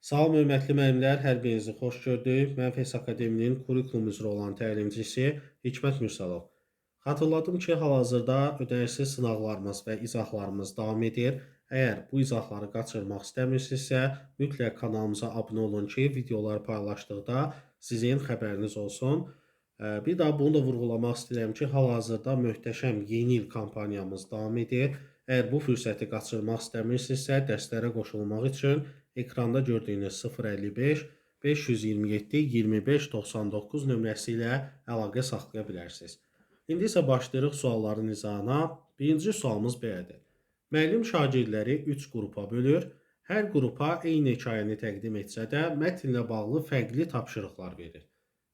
Salam hörmətli müəllimlər, hər birinizi xoş gördük. Mən FES Akademinin kurikulum üzrə olan təlimçisi Hikmət Mürsəlov. Xatırladım ki, hal-hazırda ödənişsiz sınaqlarımız və izahlarımız davam edir. Əgər bu izahları qaçırmaq istəmirsinizsə, mütləq kanalımıza abunə olun ki, videolar paylaşdıqda sizin xəbəriniz olsun. Bir daha bunu da vurğulamaq istəyirəm ki, hal-hazırda möhtəşəm yeni il kampaniyamız davam edir. Əgər bu fürsəti qaçırmaq istəmirsinizsə, dərslərə qoşulmaq üçün ekranda gördüyünüz 055 527 25 99 nömrəsi ilə əlaqə saxlaya bilərsiniz. İndi isə başlayırıq sualların izahına. Birinci sualımız belədir. Müəllim şagirdləri 3 qrupa bölür. Hər qrupa eyni hekayəni təqdim etsə də, mətnlə bağlı fərqli tapşırıqlar verir.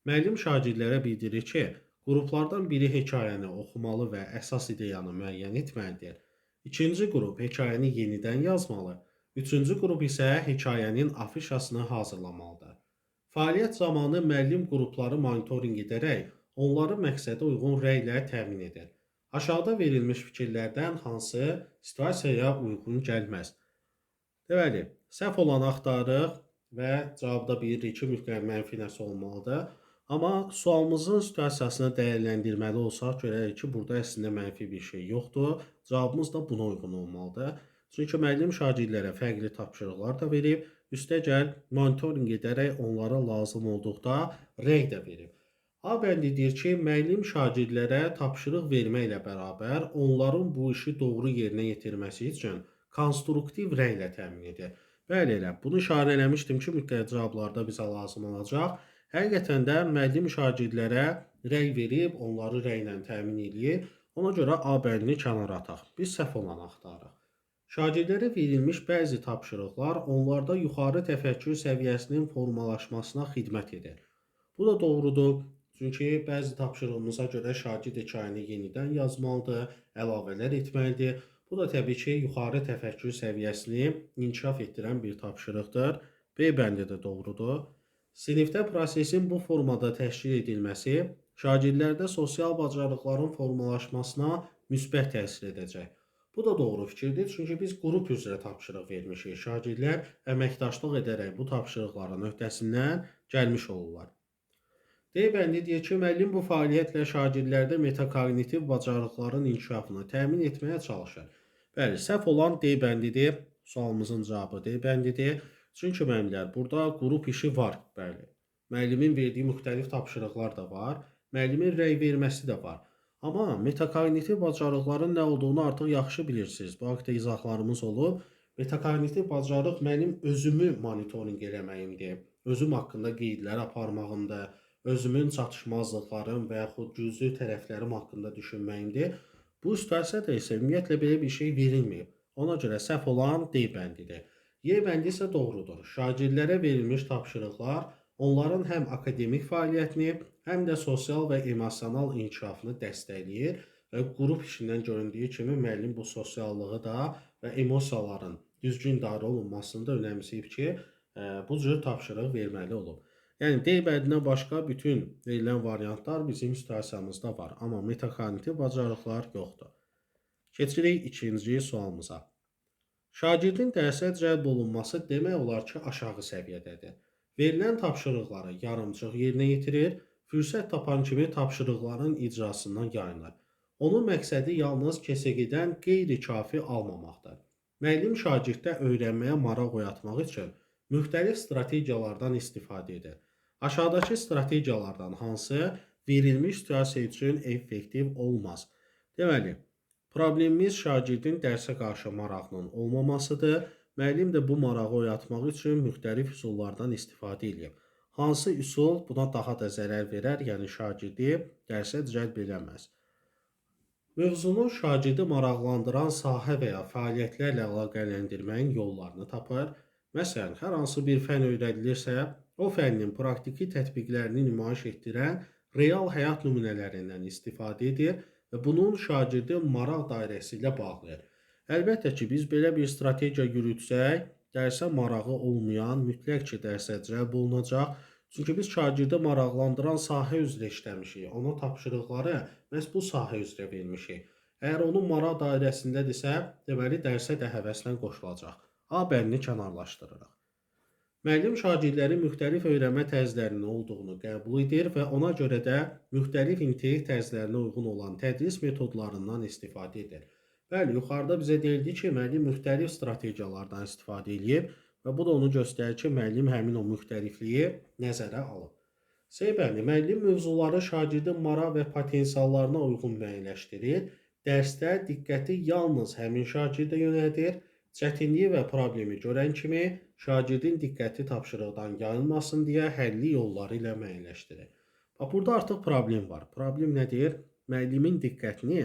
Müəllim şagirdlərə bildirir ki, qruplardan biri hekayəni oxumalı və əsas ideyanı müəyyən etməlidir. İkinci qrup hekayəni yenidən yazmalı. Üçüncü qrup isə hekayənin afişasını hazırlamalıdır. Fəaliyyət zamanı müəllim qrupları monitorinq edərək, onları məqsədə uyğun rəylə təmin edir. Aşağıda verilmiş fikirlərdən hansı situasiyaya uyğun gəlməz? Deməli, səhv olanı axtarırıq və cavabda bilirik ki, mütləq mənfi nəsə olmalıdır. Amma sualımızın situasiyasını dəyərləndirməli olsaq, görərik ki, burada əslində mənfi bir şey yoxdur. Cavabımız da buna uyğun olmalıdır. Çünki müəllim şagirdlərə fərqli tapşırıqlar da verib, üstəgəl monitorinq edərək onlara lazım olduqda rəy də verib. A bəndi deyir ki, müəllim şagirdlərə tapşırıq verməklə bərabər onların bu işi doğru yerinə yetirməsi üçün konstruktiv rəylə təmin edir. Bəli elə, bunu işarə eləmişdim ki, mütləq cavablarda bizə lazım olacaq. Həqiqətən də müəllim şagirdlərə rəy verib, onları rəylə təmin edir. Ona görə A bəndini kənara ataq. Biz səhv olanı axtarırıq. Şagirdlərə verilmiş bəzi tapşırıqlar onlarda yuxarı təfəkkür səviyyəsinin formalaşmasına xidmət edir. Bu da doğrudur. Çünki bəzi tapşırığımıza görə şagird hekayəni yenidən yazmalıdır, əlavələr etməlidir. Bu da təbii ki, yuxarı təfəkkür səviyyəsini inkişaf etdirən bir tapşırıqdır. B bəndi də doğrudur. Sinifdə prosesin bu formada təşkil edilməsi şagirdlərdə sosial bacarıqların formalaşmasına müsbət təsir edəcək. Bu da doğru fikirdir, çünki biz qrup üzrə tapşırıq vermişik. Şagirdlər əməkdaşlıq edərək bu tapşırıqların öhdəsindən gəlmiş olurlar. D bəndi deyir ki, müəllim bu fəaliyyətlə şagirdlərdə metakognitiv bacarıqların inkişafını təmin etməyə çalışır. Bəli, səhv olan D bəndidir. Sualımızın cavabı D bəndidir. Çünki müəllimlər, burada qrup işi var, bəli. Müəllimin verdiyi müxtəlif tapşırıqlar da var. Müəllimin rəy verməsi də var. Amma metakognitiv bacarıqların nə olduğunu artıq yaxşı bilirsiniz. Bu haqda izahlarımız olub. Metakognitiv bacarıq mənim özümü monitorinq eləməyimdir. Özüm haqqında qeydlər aparmağımdır. Özümün çatışmazlıqlarım və yaxud güclü tərəflərim haqqında düşünməyimdir. Bu situasiyada isə ümumiyyətlə belə bir şey verilməyib. Ona görə səhv olan D bəndidir. Y bəndi isə doğrudur. Şagirdlərə verilmiş tapşırıqlar onların həm akademik fəaliyyətini, həm də sosial və emosional inkişafını dəstəkləyir və qrup işindən göründüyü kimi müəllim bu sosiallığı da və emosiyaların düzgün idarə olunmasını da önəmsəyib ki, bu cür tapşırıq verməli olub. Yəni D bədindən başqa bütün verilən variantlar bizim situasiyamızda var, amma metakognitiv bacarıqlar yoxdur. Keçirik ikinci sualımıza. Şagirdin dərsə cəlb olunması demək olar ki, aşağı səviyyədədir. Verilən tapşırıqları yarımçıq yerinə yetirir, fürsət tapan kimi tapşırıqların icrasından yayınır. Onun məqsədi yalnız KSG-dən qeyri-kafi almamaqdır. Müəllim şagirddə öyrənməyə maraq oyatmaq üçün müxtəlif strategiyalardan istifadə edir. Aşağıdakı strategiyalardan hansı verilmiş situasiya üçün effektiv olmaz? Deməli, problemimiz şagirdin dərsə qarşı marağının olmamasıdır. Müəllim də bu marağı oyatmaq üçün müxtəlif üsullardan istifadə edir. Hansı üsul buna daha da zərər verər, yəni şagirdi dərsə cəlb eləməz. Mövzunu şagirdi maraqlandıran sahə və ya fəaliyyətlərlə əlaqələndirməyin yollarını tapar. Məsələn, hər hansı bir fən öyrədilirsə, o fənnin praktiki tətbiqlərini nümayiş etdirən real həyat nümunələrindən istifadə edir və bunun şagirdi maraq dairəsi ilə bağlayır. Əlbəttə ki, biz belə bir strategiya yürütsək, dərsə marağı olmayan mütləq ki, dərsə cəlb olunacaq. Çünki biz şagirdi maraqlandıran sahə üzrə işləmişik. Ona tapşırıqları məhz bu sahə üzrə vermişik. Əgər onun maraq dairəsindədirsə, deməli dərsə də həvəslə qoşulacaq. A bəndini kənarlaşdırırıq. Müəllim şagirdlərin müxtəlif öyrənmə tərzlərinin olduğunu qəbul edir və ona görə də müxtəlif intellekt tərzlərinə uyğun olan tədris metodlarından istifadə edir. Bəli, yuxarıda bizə deyildi ki, müəllim müxtəlif strategiyalardan istifadə edib və bu da onu göstərir ki, müəllim həmin o müxtəlifliyi nəzərə alıb. Bəli, müəllim mövzuları şagirdin maraq və potensiallarına uyğun müəyyənləşdirir. Dərsdə diqqəti yalnız həmin şagirdə yönəldir. Çətinliyi və problemi görən kimi şagirdin diqqəti tapşırıqdan yayılmasın deyə həlli yolları ilə müəyyənləşdirir. Bax, burada artıq problem var. Problem nədir? Müəllimin diqqətini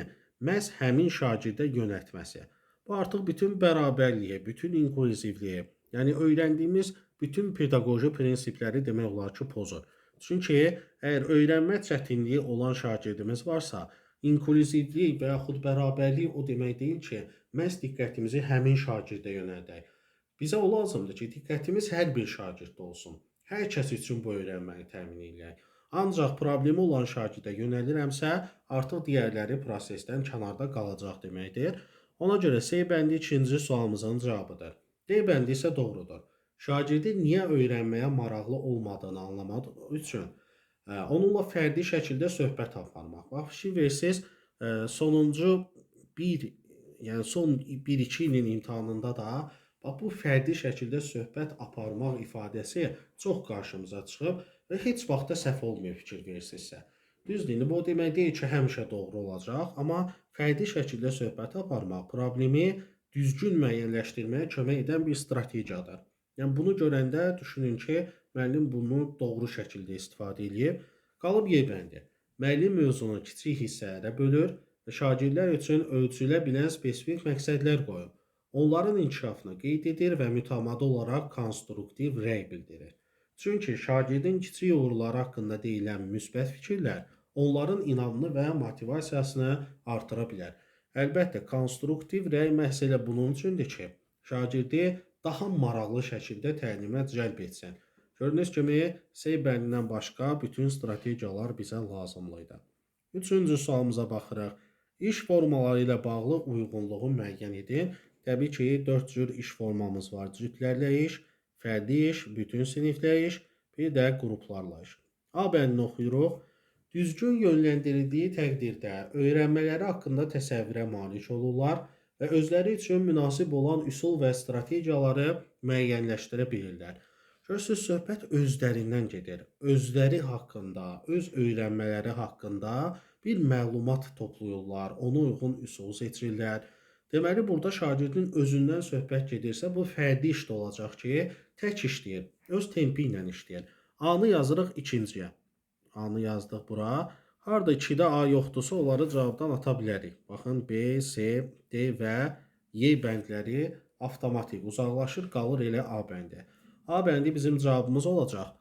məhz həmin şagirdə yönəltməsi. Bu artıq bütün bərabərliyi, bütün inklüzivliyi, yəni öyrəndiyimiz bütün pedaqoji prinsipləri demək olar ki, pozur. Çünki əgər öyrənmə çətinliyi olan şagirdimiz varsa, inklüzivlik və yaxud bərabərlik o demək deyil ki, məhz diqqətimizi həmin şagirdə yönəldək. Bizə o lazımdır ki, diqqətimiz hər bir şagirddə olsun. Hər kəs üçün bu öyrənməni təmin edək. Ancaq problemi olan şagirdə yönəlirəmsə, artıq digərləri prosesdən kənarda qalacaq deməkdir. Ona görə C bəndi ikinci sualımızın cavabıdır. D bəndi isə doğrudur. Şagirdin niyə öyrənməyə maraqlı olmadığını anlamaq üçün onunla fərdi şəkildə söhbət aparmaq. Bax, fikir versiniz, sonuncu yəni son 1-2 ilin imtahanında da bax, bu fərdi şəkildə söhbət aparmaq ifadəsi çox qarşımıza çıxıb və heç vaxt da səhv olmuyor fikir versinizsə. Düzdür, indi bu o demək deyil ki, həmişə doğru olacaq, amma fərdi şəkildə söhbət aparmaq problemi düzgün müəyyənləşdirməyə kömək edən bir strategiyadır. Yəni bunu görəndə düşünün ki, müəllim bunu doğru şəkildə istifadə edib. Qalıb Y bəndi. Müəllim mövzunu kiçik hissələrə bölür və şagirdlər üçün ölçülə bilən spesifik məqsədlər qoyub. Onların inkişafını qeyd edir və mütəmadi olaraq konstruktiv rəy bildirir. Çünki şagirdin kiçik uğurları haqqında deyilən müsbət fikirlər onların inamını və motivasiyasını artıra bilər. Əlbəttə, konstruktiv rəy məhz elə bunun üçündür ki, şagirdi daha maraqlı şəkildə təlimə cəlb etsin. Gördüyünüz kimi, C bəndindən başqa bütün strategiyalar bizə lazımlıydı. Üçüncü sualımıza baxırıq. İş formaları ilə bağlı uyğunluğu müəyyən edin. Təbii ki, 4 cür iş formamız var. Cütlərlə iş, fərdi iş, bütün siniflə iş, bir də qruplarla iş. A bəndini oxuyuruq. Düzgün yönləndirildiyi təqdirdə öyrənmələri haqqında təsəvvürə malik olurlar və özləri üçün münasib olan üsul və strategiyaları müəyyənləşdirə bilirlər. Görürsünüz, söhbət özlərindən gedir. Özləri haqqında, öz öyrənmələri haqqında bir məlumat toplayırlar, ona uyğun üsul seçirlər. Deməli, burada şagirdin özündən söhbət gedirsə, bu fərdi iş də olacaq ki, tək işləyir, öz tempi ilə işləyir. A-nı yazırıq ikinciyə. A-nı yazdıq bura. Harada 2-də A yoxdursa, onları cavabdan ata bilərik. Baxın, B, C, D və Y bəndləri avtomatik uzaqlaşır, qalır elə A bəndi. A bəndi bizim cavabımız olacaq.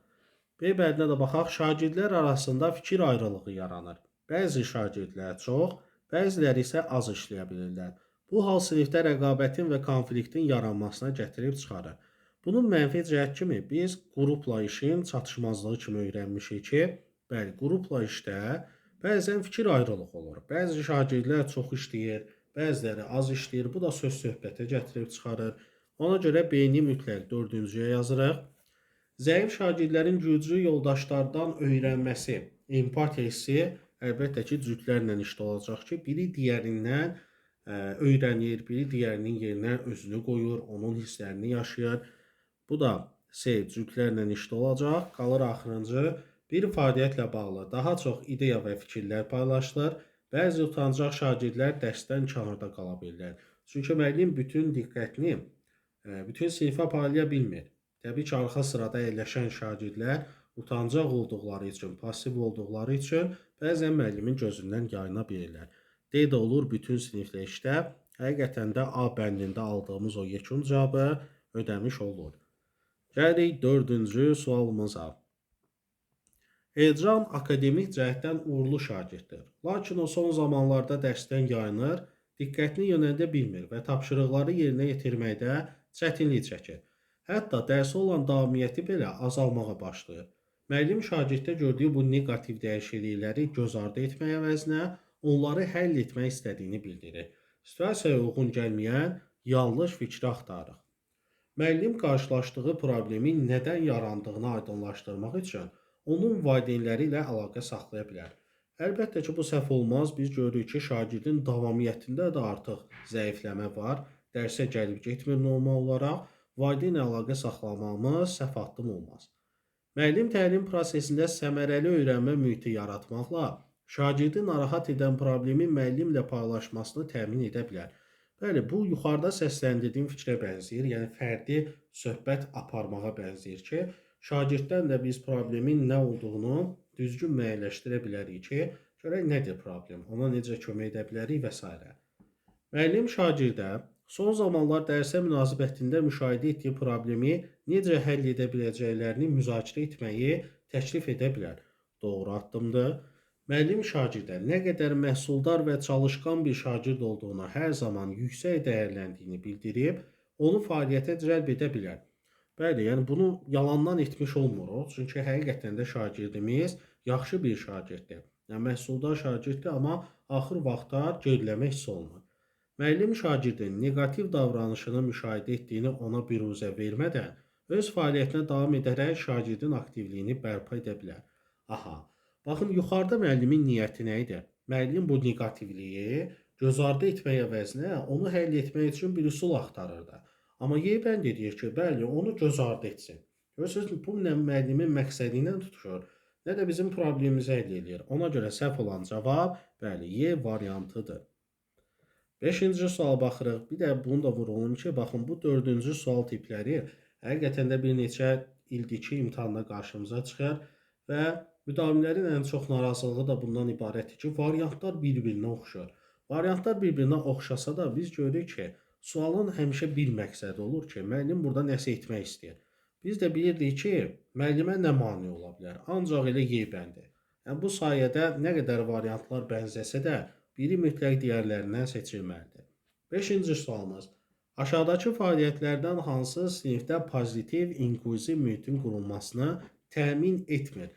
B bəndinə də baxaq, şagirdlər arasında fikir ayrılığı yaranır. Bəzi şagirdlər çox, bəziləri isə az işləyə bilirlər. Bu hal sinifdə rəqabətin və konfliktin yaranmasına gətirib çıxarır. Bunun mənfi cəhət kimi biz qrupla işin çatışmazlığı kimi öyrənmişik ki, bəli, qrupla işdə bəzən fikir ayrılığı olur. Bəzi şagirdlər çox işləyir, bəziləri az işləyir. Bu da söz-söhbətə gətirib çıxarır. Ona görə B-ni mütləq 4-cüyə yazırıq. Zəif şagirdlərin güclü yoldaşlardan öyrənməsi, empatiya hissi əlbəttə ki, cütlərlə işdə olacaq ki, biri digərindən öyrənir, biri digərinin yerinə özünü qoyur, onun hisslərini yaşayır. Bu da C cütlərlə işdə olacaq. Qalır axırıncı. Bir fəaliyyətlə bağlı daha çox ideya və fikirlər paylaşılır. Bəzi utancaq şagirdlər dərsdən kənarda qala bilirlər. Çünki müəllim bütün diqqətini bütün sinifə paylaya bilmir. Təbii ki, arxa sırada əyləşən şagirdlər utancaq olduqları üçün, pasiv olduqları üçün bəzən müəllimin gözündən yayına bilirlər. D də olur bütün siniflə işdə. Həqiqətən də A bəndində aldığımız o yekun cavabı ödəmiş olur. Gəlirik 4-cü sualımıza. Elcan akademik cəhətdən uğurlu şagirddir. Lakin o son zamanlarda dərsdən yayınır, diqqətini yönəldə bilmir və tapşırıqları yerinə yetirməkdə çətinlik çəkir. Hətta dərsə olan davamiyyəti belə azalmağa başlayır. Müəllim şagirddə gördüyü bu negativ dəyişiklikləri göz ardı etmək əvəzinə onları həll etmək istədiyini bildirir. Situasiyaya uyğun gəlməyən yanlış fikri axtarırıq. Müəllim qarşılaşdığı problemin nədən yarandığını aydınlaşdırmaq üçün onun valideynləri ilə əlaqə saxlaya bilər. Əlbəttə ki, bu səhv olmaz. Biz görürük ki, şagirdin davamiyyətində də artıq zəifləmə var. Dərsə gəlib getmir normal olaraq. Valideyn əlaqə saxlamamız səhv addım olmaz. Müəllim təlim prosesində səmərəli öyrənmə mühiti yaratmaqla şagirdi narahat edən problemi müəllimlə paylaşmasını təmin edə bilər. Bəli, bu yuxarıda səsləndirdiyim fikrə bənzəyir. Yəni fərdi söhbət aparmağa bənzəyir ki, şagirddən də biz problemin nə olduğunu düzgün müəyyənləşdirə bilərik ki, görək nədir problem, ona necə kömək edə bilərik və s. Müəllim şagirdə son zamanlar dərsə münasibətində müşahidə etdiyi problemi necə həll edə biləcəklərini müzakirə etməyi təklif edə bilər. Doğru addımdır. Müəllim şagirdə nə qədər məhsuldar və çalışqan bir şagird olduğunu hər zaman yüksək dəyərləndiyini bildirib, onu fəaliyyətə cəlb edə bilər. Bəli, yəni bunu yalandan etmiş olmuruq. Çünki həqiqətən də şagirdimiz yaxşı bir şagirddir. Yəni məhsuldar şagirddir, amma axır vaxtlar geriləmə hiss olunur. Müəllim şagirdin neqativ davranışını müşahidə etdiyini ona büruzə vermədən, öz fəaliyyətinə davam edərək şagirdin aktivliyini bərpa edə bilər. Aha, baxın yuxarıda müəllimin niyyəti nə idi? Müəllim bu neqativliyi göz ardı etmək əvəzinə onu həll etmək üçün bir üsul axtarırdı. Amma Yeybən deyir ki, bəli, onu göz ardı etsin. Görürsünüz, bu müəllimin məqsədi ilə tutuşur, nə də bizim problemimizi həll edir. Ona görə səhv olan cavab, bəli, Y variantıdır. 5-ci suala baxırıq. Bir də bunu da vurğulayım ki, baxın bu 4-cü sual tipləri həqiqətən də bir neçə ildir ki, imtahanda qarşımıza çıxır və müdavimlərin ən çox narazılığı da bundan ibarətdir ki, variantlar bir-birinə oxşur. Variantlar bir-birinə oxşasa da biz görürük ki, sualın həmişə bir məqsədi olur ki, müəllim burada nəsə etmək istəyir. Biz də bilirdik ki, müəllimə nə mane ola bilər? Ancaq elə Yeybəndir. Yəni bu sayədə nə qədər variantlar bənzəsə də, biri mütləq digərlərindən seçilməlidir. 5-ci sualımız. Aşağıdakı fəaliyyətlərdən hansı sinifdə pozitiv, inklüziv mühitin qurulmasını təmin etmir?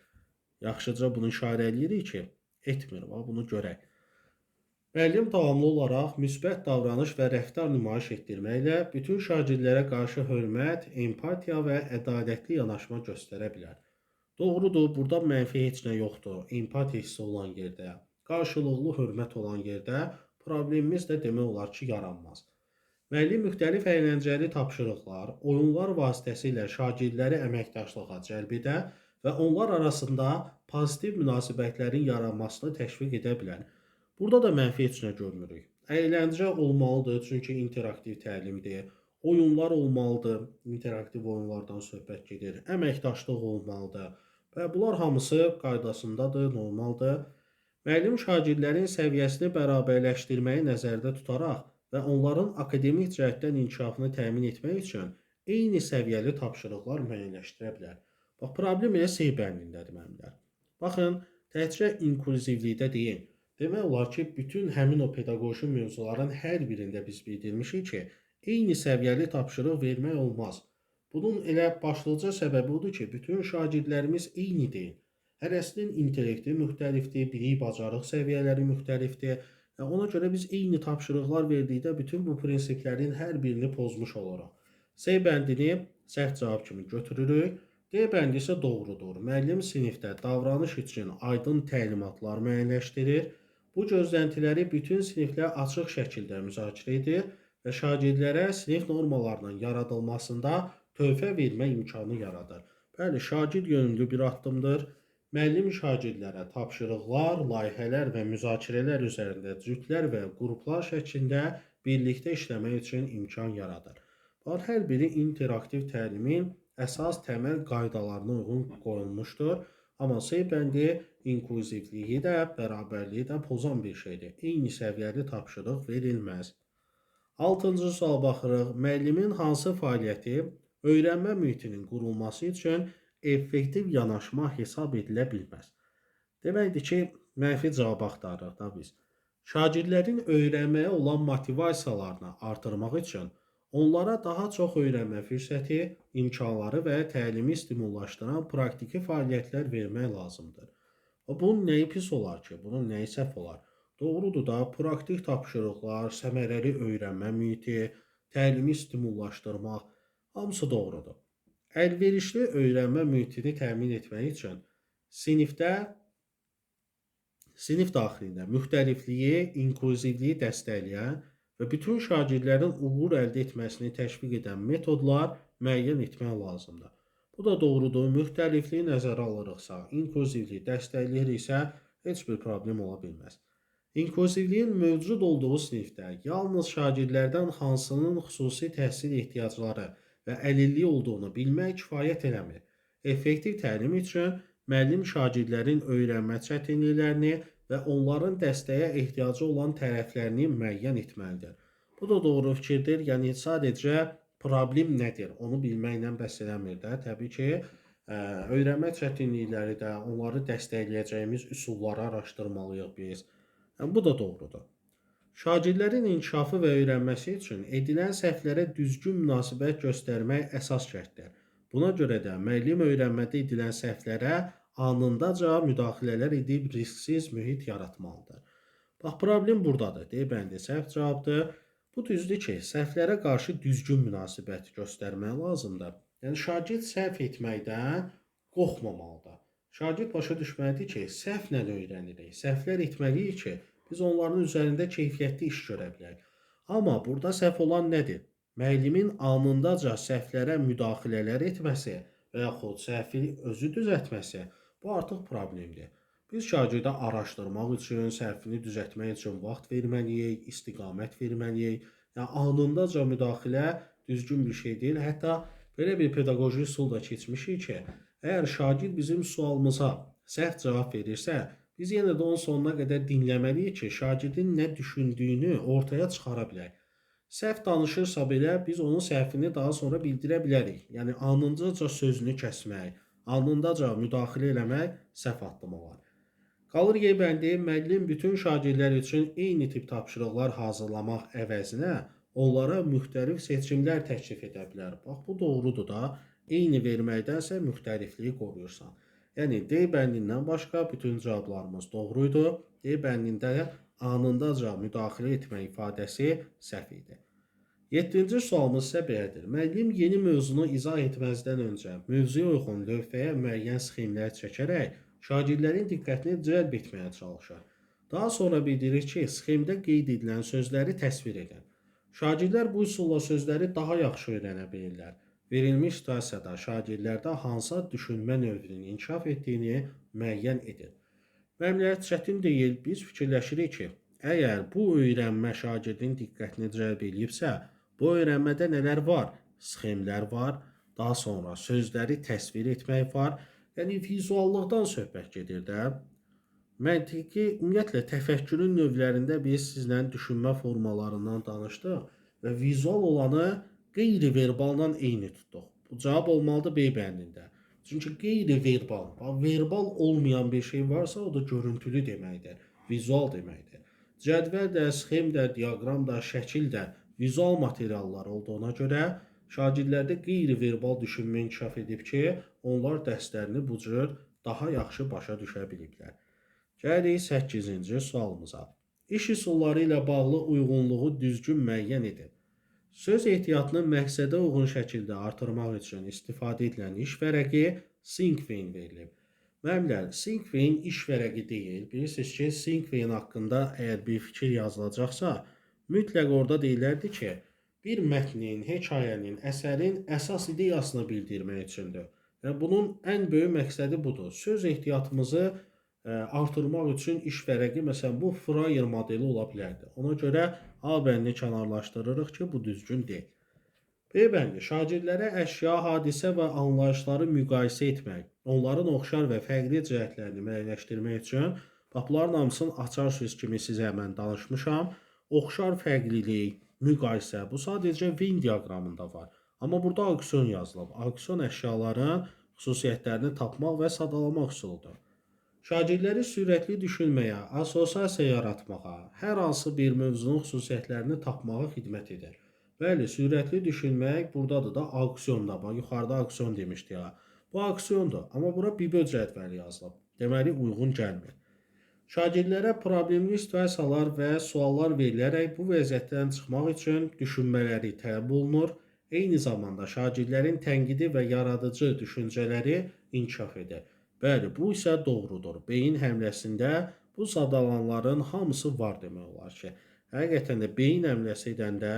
Yaxşıca bunu işarə edirik ki, etmir. Bunu görək. Müəllim davamlı olaraq müsbət davranış və rəftar nümayiş etdirməklə bütün şagirdlərə qarşı hörmət, empatiya və ədalətli yanaşma göstərə bilər. Doğrudur, burada mənfi heç nə yoxdur. Empatiya hissi olan yerdə, qarşılıqlı hörmət olan yerdə problemimiz də demək olar ki, yaranmaz. Müəllim müxtəlif əyləncəli tapşırıqlar, oyunlar vasitəsilə şagirdləri əməkdaşlığa cəlb edə və onlar arasında pozitiv münasibətlərin yaranmasını təşviq edə bilər. Burada da mənfi heç nə görmürük. Əyləncə olmalıdır, çünki interaktiv təlimdir. Oyunlar olmalıdır, interaktiv oyunlardan söhbət gedir. Əməkdaşlıq olmalıdır və bunlar hamısı qaydasındadır, normaldır. Müəllim şagirdlərin səviyyəsini bərabərləşdirməyi nəzərdə tutaraq və onların akademik cəhətdən inkişafını təmin etmək üçün eyni səviyyəli tapşırıqlar müəyyənləşdirə bilər. Bax, problem elə C bəndindədir müəllimlər. Baxın, təkcə inklüzivlikdə deyil. Demək olar ki, bütün həmin o pedaqoji mövzuların hər birində biz bildirmişik ki, eyni səviyyəli tapşırıq vermək olmaz. Bunun elə başlıca səbəbi odur ki, bütün şagirdlərimiz eyni deyil. Hərəsinin intellekti müxtəlifdir, bilik bacarıq səviyyələri müxtəlifdir. Ona görə biz eyni tapşırıqlar verdikdə bütün bu prinsiplərin hər birini pozmuş oluruq. C bəndini səhv cavab kimi götürürük. D bəndi isə doğrudur. Müəllim sinifdə davranış üçün aydın təlimatlar müəyyənləşdirir. Bu gözləntiləri bütün siniflə açıq şəkildə müzakirə edir və şagirdlərə sinif normalarının yaradılmasında töhfə vermə imkanı yaradır. Bəli, şagird yönümlü bir addımdır. Müəllim şagirdlərə tapşırıqlar, layihələr və müzakirələr üzərində cütlər və qruplar şəklində birlikdə işləmək üçün imkan yaradır. Hər biri interaktiv təlimin əsas təməl qaydalarına uyğun qoyulmuşdur. Amma C bəndi inklüzivliyi də, bərabərliyi də pozan bir şeydir. Eyni səviyyəli tapşırıq verilməz. 6-cı sual baxırıq. Müəllimin hansı fəaliyyəti öyrənmə mühitinin qurulması üçün effektiv yanaşma hesab edilə bilməz? Deməkdir ki, mənfi cavab axtarırıq da biz. Şagirdlərin öyrənməyə olan motivasiyalarını artırmaq üçün onlara daha çox öyrənmə fürsəti, imkanları və təlimi stimullaşdıran praktiki fəaliyyətlər vermək lazımdır. Bunun nəyi pis olar ki? Bunun nəyi səhv olar? Doğrudur da, praktik tapşırıqlar, səmərəli öyrənmə mühiti, təlimi stimullaşdırmaq. Hamısı doğrudur. Əlverişli öyrənmə mühitini təmin etmək üçün sinifdə sinif daxilində müxtəlifliyi, inklüzivliyi dəstəkləyən və bütün şagirdlərin uğur əldə etməsini təşviq edən metodlar müəyyən etmək lazımdır. Bu da doğrudur. Müxtəlifliyi nəzərə alırıqsa, inklüzivliyi dəstəkləyiriksə, heç bir problem ola bilməz. İnklüzivliyin mövcud olduğu sinifdə yalnız şagirdlərdən hansının xüsusi təhsil ehtiyacları və əlilliyi olduğunu bilmək kifayət eləmir. Effektiv təlim üçün müəllim şagirdlərin öyrənmə çətinliklərini və onların dəstəyə ehtiyacı olan tərəflərini müəyyən etməlidir. Bu da doğru fikirdir. Yəni sadəcə problem nədir, onu bilməklə bəs eləmir də. Təbii ki, öyrənmə çətinlikləri də, onları dəstəkləyəcəyimiz üsulları araşdırmalıyıq biz. Yəni bu da doğrudur. Şagirdlərin inkişafı və öyrənməsi üçün edilən səhvlərə düzgün münasibət göstərmək əsas şərtdir. Buna görə də müəllim öyrənmədə edilən səhvlərə anındaca müdaxilələr edib risksiz mühit yaratmalıdır. Bax, problem buradadır. D bəndi səhv cavabdır. Bu düzdür ki, səhvlərə qarşı düzgün münasibət göstərmək lazımdır. Yəni şagird səhv etməkdən qorxmamalıdır. Şagird başa düşməlidir ki, səhvlə öyrənirik. Səhvlər etməliyik ki, biz onların üzərində keyfiyyətli iş görə bilək. Amma burada səhv olan nədir? Müəllimin anındaca səhvlərə müdaxilələr etməsi və yaxud səhvi özü düzəltməsi bu artıq problemdir. Biz şagirdə araşdırmaq üçün, səhvini düzəltmək üçün vaxt verməliyik, istiqamət verməliyik. Yəni anındaca müdaxilə düzgün bir şey deyil. Hətta belə bir pedaqoji üsul da keçmişik ki, əgər şagird bizim sualımıza səhv cavab verirsə, biz yenə də onun sonuna qədər dinləməliyik ki, şagirdin nə düşündüyünü ortaya çıxara bilək. Səhv danışırsa belə biz onun səhvini daha sonra bildirə bilərik. Yəni anındaca sözünü kəsmək, anındaca müdaxilə eləmək səhv addım olar. Qalır Y bəndi, müəllim bütün şagirdlər üçün eyni tip tapşırıqlar hazırlamaq əvəzinə onlara müxtəlif seçimlər təklif edə bilər. Bax, bu doğrudur da, eyni verməkdənsə müxtəlifliyi qoruyursan. Yəni D bəndindən başqa bütün cavablarımız doğruydu. D bəndində anındaca müdaxilə etmə ifadəsi səhv idi. 7-ci sualımız isə belədir. Müəllim yeni mövzunu izah etməzdən öncə mövzuya uyğun lövhəyə müəyyən sxemlər çəkərək şagirdlərin diqqətini cəlb etməyə çalışır. Daha sonra bildirir ki, sxemdə qeyd edilən sözləri təsvir edin. Şagirdlər bu üsulla sözləri daha yaxşı öyrənə bilirlər. Verilmiş situasiyada şagirdlərdə hansı düşünmə növünün inkişaf etdiyini müəyyən edin. Müəllimlər çətin deyil, biz fikirləşirik ki, əgər bu öyrənmə şagirdin diqqətini cəlb edibsə, bu öyrənmədə nələr var? Sxemlər var, daha sonra sözləri təsvir etmək var. Yəni vizuallıqdan söhbət gedir də. Məntiqi, ümumiyyətlə təfəkkürün növlərində biz sizlə düşünmə formalarından danışdıq və vizual olanı qeyri-verbaldan eyni tutduq. Bu cavab olmalıdır B bəndində. Çünki qeyri-verbal, verbal olmayan bir şey varsa o da görüntülü deməkdir, vizual deməkdir. Cədvəl də, sxem də, diaqram da, şəkil də vizual materiallar olduğuna görə şagirdlərdə qeyri-verbal düşünmə inkişaf edib ki, onlar dərslərini bu cür daha yaxşı başa düşə biliblər. Gəlirik 8-ci sualımıza. İş üsulları ilə bağlı uyğunluğu düzgün müəyyən edin. Söz ehtiyatını məqsədə uyğun şəkildə artırmaq üçün istifadə edilən iş vərəqi Singvein verilib. Müəllimlər, Singvein iş vərəqi deyil. Bilirsiniz ki, Singvein haqqında əgər bir fikir yazılacaqsa, mütləq orada deyilərdi ki, bir mətnin, hekayənin, əsərin əsas ideyasını bildirmək üçündür. Və bunun ən böyük məqsədi budur. Söz ehtiyatımızı artırmaq üçün iş vərəqi, məsələn, bu Fryer modeli ola bilərdi. Ona görə A bəndini kənarlaşdırırıq ki, bu düzgün deyil. B bəndi, şagirdlərə əşya, hadisə və anlayışları müqayisə etmək, onların oxşar və fərqli cəhətlərini müəyyənləşdirmək üçün, bax, bunların hamısını açar söz kimi sizə mən danışmışam. Oxşar fərqlilik, müqayisə, bu sadəcə Venn diaqramında var. Amma burada auksion yazılıb. Auksion əşyaların xüsusiyyətlərini tapmaq və sadalamaq üsuludur. Şagirdləri sürətli düşünməyə, assosiasiya yaratmağa, hər hansı bir mövzunun xüsusiyyətlərini tapmağa xidmət edir. Bəli, sürətli düşünmək buradadır da, auksionda. Bax, yuxarıda auksion demişdik ya. Bu auksiondur, amma bura Bibo cədvəli yazılıb. Deməli, uyğun gəlmir. Şagirdlərə problemli situasiyalar və suallar verilərək bu vəziyyətdən çıxmaq üçün düşünmələri tələb olunur. Eyni zamanda şagirdlərin tənqidi və yaradıcı düşüncələri inkişaf edir. Bəli, bu isə doğrudur. Beyin həmləsində bu sadalanların hamısı var demək olar ki. Həqiqətən də beyin həmləsi edəndə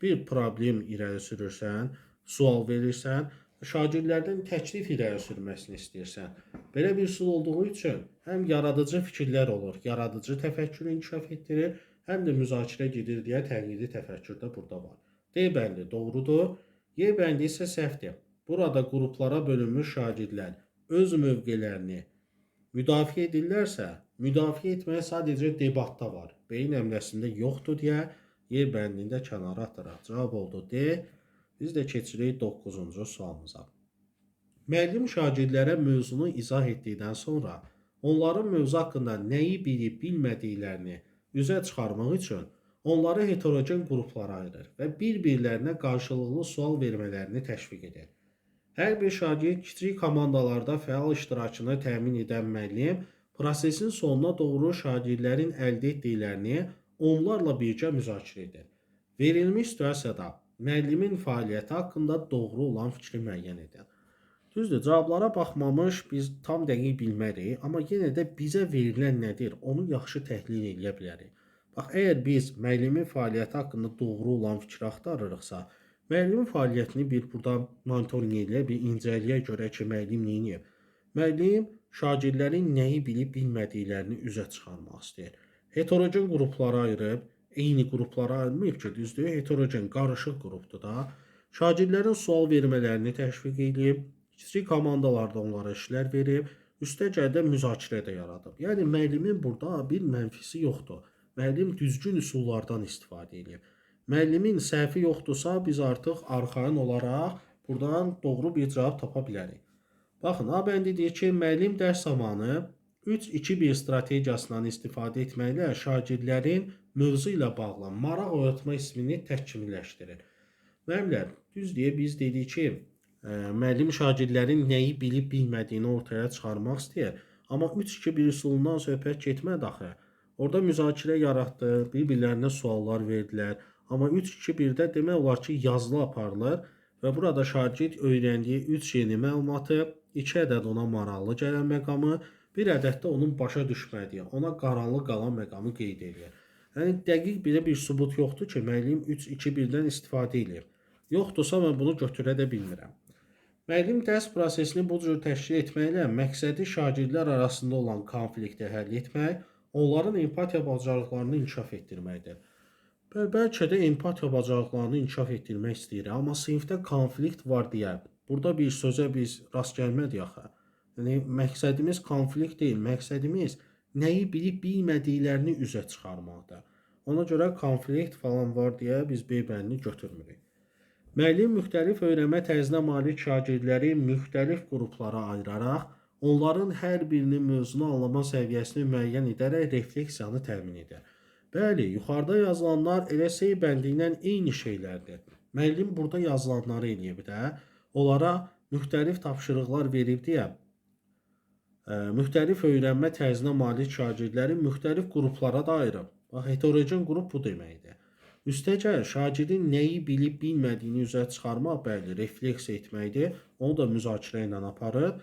bir problem irəli sürürsən, sual verirsən, şagirdlərdən təklif irəli sürməsini istəyirsən. Belə bir üsul olduğu üçün həm yaradıcı fikirlər olur, yaradıcı təfəkkürü inkişaf etdirir, həm də müzakirə gedir deyə tənqidi təfəkkür də burada var. D bəndi doğrudur, Y bəndi isə səhvdir. Burada qruplara bölünmüş şagirdlər öz mövqelərini müdafiə edirlərsə, müdafiə etməyə sadəcə debatda var. Beyin əmləsində yoxdur deyə Y bəndini də kənara atıraq. Cavab oldu D. Biz də keçirik 9-cu sualımıza. Müəllim şagirdlərə mövzunu izah etdikdən sonra onların mövzu haqqında nəyi bilib bilmədiklərini üzə çıxarmaq üçün onları heterogen qruplara ayırır və bir-birlərinə qarşılıqlı sual vermələrini təşviq edir. Hər bir şagird kiçik komandalarda fəal iştirakını təmin edən müəllim prosesin sonuna doğru şagirdlərin əldə etdiklərini onlarla birgə müzakirə edir. Verilmiş situasiyada müəllimin fəaliyyəti haqqında doğru olan fikri müəyyən edir. Düzdür, cavablara baxmamış biz tam dəqiq bilmərik, amma yenə də bizə verilən nədir, onu yaxşı təhlil edə bilərik. Bax, əgər biz müəllimin fəaliyyəti haqqında doğru olan fikri axtarırıqsa, müəllimin fəaliyyətini bir burada monitorinq eləyək, bir incələyək görək ki, müəllim nə edir? Müəllim şagirdlərin nəyi bilib bilmədiklərini üzə çıxarmaq istəyir. Heterogen qruplara ayırıb, eyni qruplara ayırmayıb ki, düzdür, heterogen, qarışıq qrupdur da. Şagirdlərin sual vermələrini təşviq edib, kiçik komandalarda onlara işlər verib, üstəgəl də müzakirə də yaradıb. Yəni, müəllimin burada bir mənfisi yoxdur. Müəllim düzgün üsullardan istifadə edib. Müəllimin səhvi yoxdursa, biz artıq arxain olaraq buradan doğru bir cavab tapa bilərik. Baxın, A bəndi deyir ki, müəllim dərs zamanı 3-2-1 strategiyasından istifadə etməklə şagirdlərin mövzu ilə bağlı maraq oyatma hissini təkmilləşdirir. Müəllimlər, düz deyə biz dedik ki, müəllim şagirdlərin nəyi bilib bilmədiyini ortaya çıxarmaq istəyir. Amma 3-2-1 üsulundan söhbət getmədi axı. Orada müzakirə yaratdı, bir-birlərinə suallar verdilər. Amma 3-2-1-də demək olar ki, yazılı aparılır və burada şagird öyrəndiyi 3 yeni məlumatı, 2 ədəd ona maraqlı gələn məqamı, bir ədəd də onun başa düşmədiyi, ona qaranlıq qalan məqamı qeyd edir. Yəni, dəqiq bir sübut yoxdur ki, müəllim 3-2-1-dən istifadə edir. Yoxdursa, mən bunu götürə də bilmirəm. Müəllim dərs prosesini bu cür təşkil etməklə məqsədi şagirdlər arasında olan konflikti həll etmək, onların empatiya bacarıqlarını inkişaf etdirməkdir. Bəlkə də empatiya bacarıqlarını inkişaf etdirmək istəyir, amma sinifdə konflikt var deyə burada bir sözə biz rast gəlmədik axı. Yəni, məqsədimiz konflikt deyil, məqsədimiz nəyi bilib bilmədiklərini üzə çıxarmaqdır. Ona görə konflikt falan var deyə biz B bəndini götürmürük. Müəllim müxtəlif öyrənmə tərzinə malik şagirdləri müxtəlif qruplara ayıraraq, onların hər birinin mövzunu anlama səviyyəsini müəyyən edərək refleksiyanı təmin edir. Bəli, yuxarıda yazılanlar elə C bəndi ilə eyni şeylərdir. Müəllim burada yazılanları eləyib də, onlara müxtəlif tapşırıqlar verib deyə, müxtəlif öyrənmə tərzinə malik şagirdləri müxtəlif qruplara da ayırıb. Bax, heterogen qrup bu deməkdir. Üstəgəl, şagirdin nəyi bilib bilmədiyini üzə çıxarmaq, bəli, refleksiya etməkdir. Onu da müzakirə ilə aparır.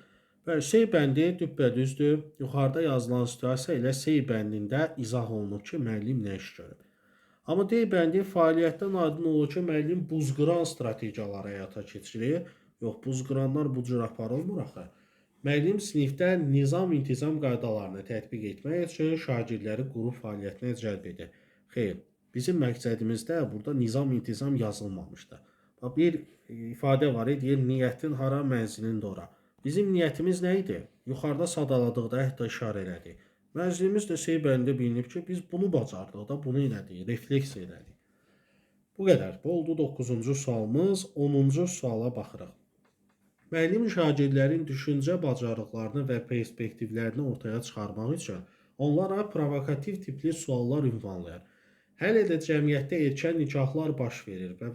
Bəli, C bəndi düppədüzdür. Yuxarıda yazılan situasiya ilə C bəndində izah olunur ki, müəllim nə iş görüb. Amma D bəndi fəaliyyətdən aydın olur ki, müəllim buzqıran strategiyaları həyata keçirir. Yox, buzqıranlar bu cür aparılmır axı. Müəllim sinifdə nizam-intizam qaydalarını tətbiq etmək üçün şagirdləri qrup fəaliyyətinə cəlb edir. Xeyr, bizim məqsədimizdə burada nizam-intizam yazılmamışdır. Bir ifadə var, deyir, niyyətin hara, mənzilin də ora. Bizim niyyətimiz nə idi? Yuxarıda sadaladıqda hətta işarə elədik. Mənzilimiz də C bəndində bilinib ki, biz bunu bacardıq da, bunu elədik, refleksiya elədik. Bu qədər. Bu oldu 9-cu sualımız. 10-cu suala baxırıq. Müəllim şagirdlərin düşüncə bacarıqlarını və perspektivlərini ortaya çıxarmaq üçün onlara provokativ tipli suallar ünvanlayır. Hələ də cəmiyyətdə erkən nikahlar baş verir və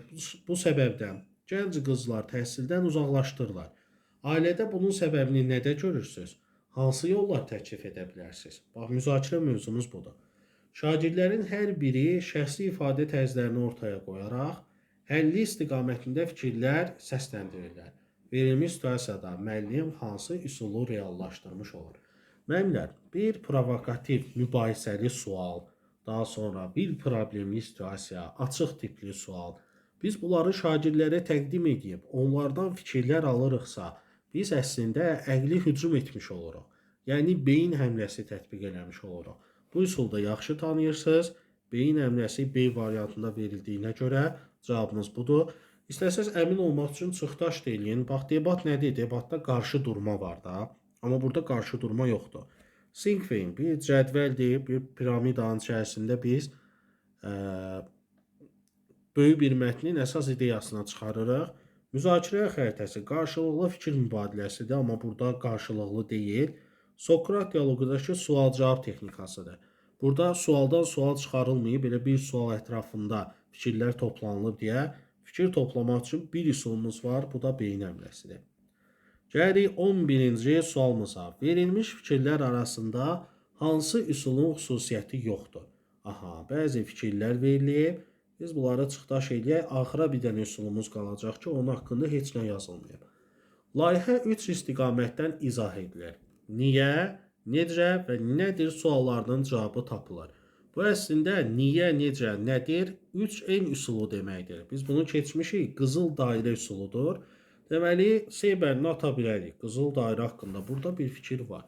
bu səbəbdən gənc qızlar təhsildən uzaqlaşdırırlar. Ailədə bunun səbəbini nədə görürsünüz? Hansı yollar təklif edə bilərsiniz? Bax, müzakirə mövzumuz budur. Şagirdlərin hər biri şəxsi ifadə tərzlərini ortaya qoyaraq, Həlli istiqamətində fikirlər səsləndirilir. Verilmiş situasiyada müəllim hansı üsulu reallaşdırmış olur? Müəllimlər, bir provokativ, mübahisəli sual, daha sonra bir problemli situasiya, açıq tipli sual. Biz bunları şagirdlərə təqdim edib, onlardan fikirlər alırıqsa, biz əslində əqli hücum etmiş oluruq. Yəni beyin həmləsi tətbiq eləmiş oluruq. Bu üsulu da yaxşı tanıyırsınız. Beyin həmləsi B variantında verildiyinə görə cavabımız budur. İstəsəz əmin olmaq üçün çıxdaş deyin. Bax, debat nədir? Debatda qarşı durma var da. Amma burada qarşı durma yoxdur. Sinkvein bir cədvəldir, bir piramidanın içərisində biz böyük bir mətnin əsas ideyasını çıxarırıq. Müzakirə xəritəsi qarşılıqlı fikir mübadiləsidir, amma burada qarşılıqlı deyil. Sokrat dialoqudakı sual-cavab texnikasıdır. Burada sualdan sual çıxarılmayıb, belə bir sual ətrafında fikirlər toplanılıb deyə fikir toplamaq üçün bir üsulumuz var, bu da beyin həmləsidir. Gəlirik 11-ci sualımıza. Verilmiş fikirlər arasında hansı üsulun xüsusiyyəti yoxdur? Aha, bəzi fikirlər verilib. Biz bunları çıxdaş eləyək. Axıra bir dənə üsulumuz qalacaq ki, onun haqqında heç nə yazılmayıb. Layihə 3 istiqamətdən izah edilir. Niyə, necə və nədir suallarının cavabı tapılır. Bu əslində niyə, necə, nədir 3 en üsulu deməkdir. Biz bunu keçmişik, qızıl dairə üsuludur. Deməli, C-bərini ata bilərik. Qızıl dairə haqqında burada bir fikir var.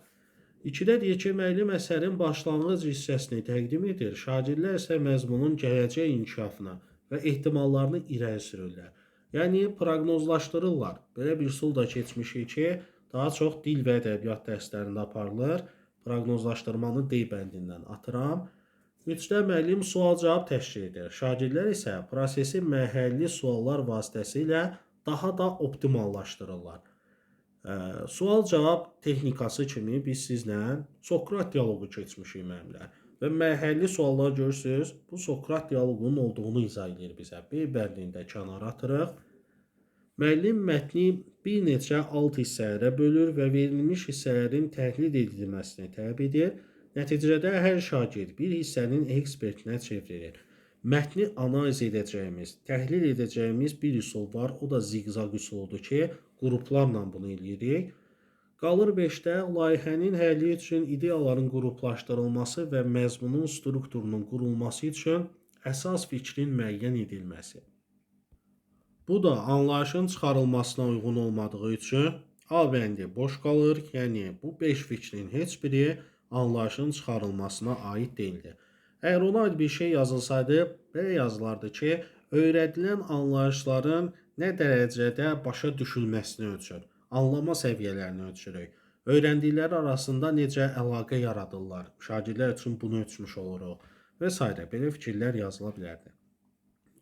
2-də deyir ki, müəllim əsərin başlanğıc hissəsini təqdim edir. Şagirdlər isə məzmunun gələcək inkişafına və ehtimallarını irəli sürürlər. Yəni, proqnozlaşdırırlar. Belə bir üsul da keçmişik ki, daha çox dil və ədəbiyyat dərslərində aparılır. Proqnozlaşdırmanı D bəndindən atıram. 3-də müəllim sual-cavab təşkil edir. Şagirdlər isə prosesi mərhələli suallar vasitəsilə daha da optimallaşdırırlar. Sual-cavab texnikası kimi biz sizlə Sokrat dialoqu keçmişik müəllimlər. Və mərhələli suallar görürsünüz, bu Sokrat dialoqunun olduğunu izah edir bizə. B bəndində kənara atırıq. Müəllim mətni bir neçə alt hissələrə bölür və verilmiş hissələrin təhlil edilməsini tələb edir. Nəticədə hər şagird bir hissənin ekspertinə çevrilir. Mətni analiz edəcəyimiz, təhlil edəcəyimiz bir üsul var, o da ziqzaq üsuludur ki, qruplarla bunu eləyirik. Qalır 5-də layihənin həlli üçün ideyaların qruplaşdırılması və məzmunun strukturunun qurulması üçün əsas fikrin müəyyən edilməsi. Bu da anlayışın çıxarılmasına uyğun olmadığı üçün A bəndi boş qalır, yəni bu 5 fikrin heç biri anlayışın çıxarılmasına aid deyildi. Əgər ona aid bir şey yazılsaydı, belə yazılardı ki, öyrədilən anlayışların nə dərəcədə başa düşülməsini ölçür, anlama səviyyələrini ölçürük, öyrəndikləri arasında necə əlaqə yaradırlar, şagirdlər üçün bunu ölçmüş oluruq və s. Belə fikirlər yazıla bilərdi.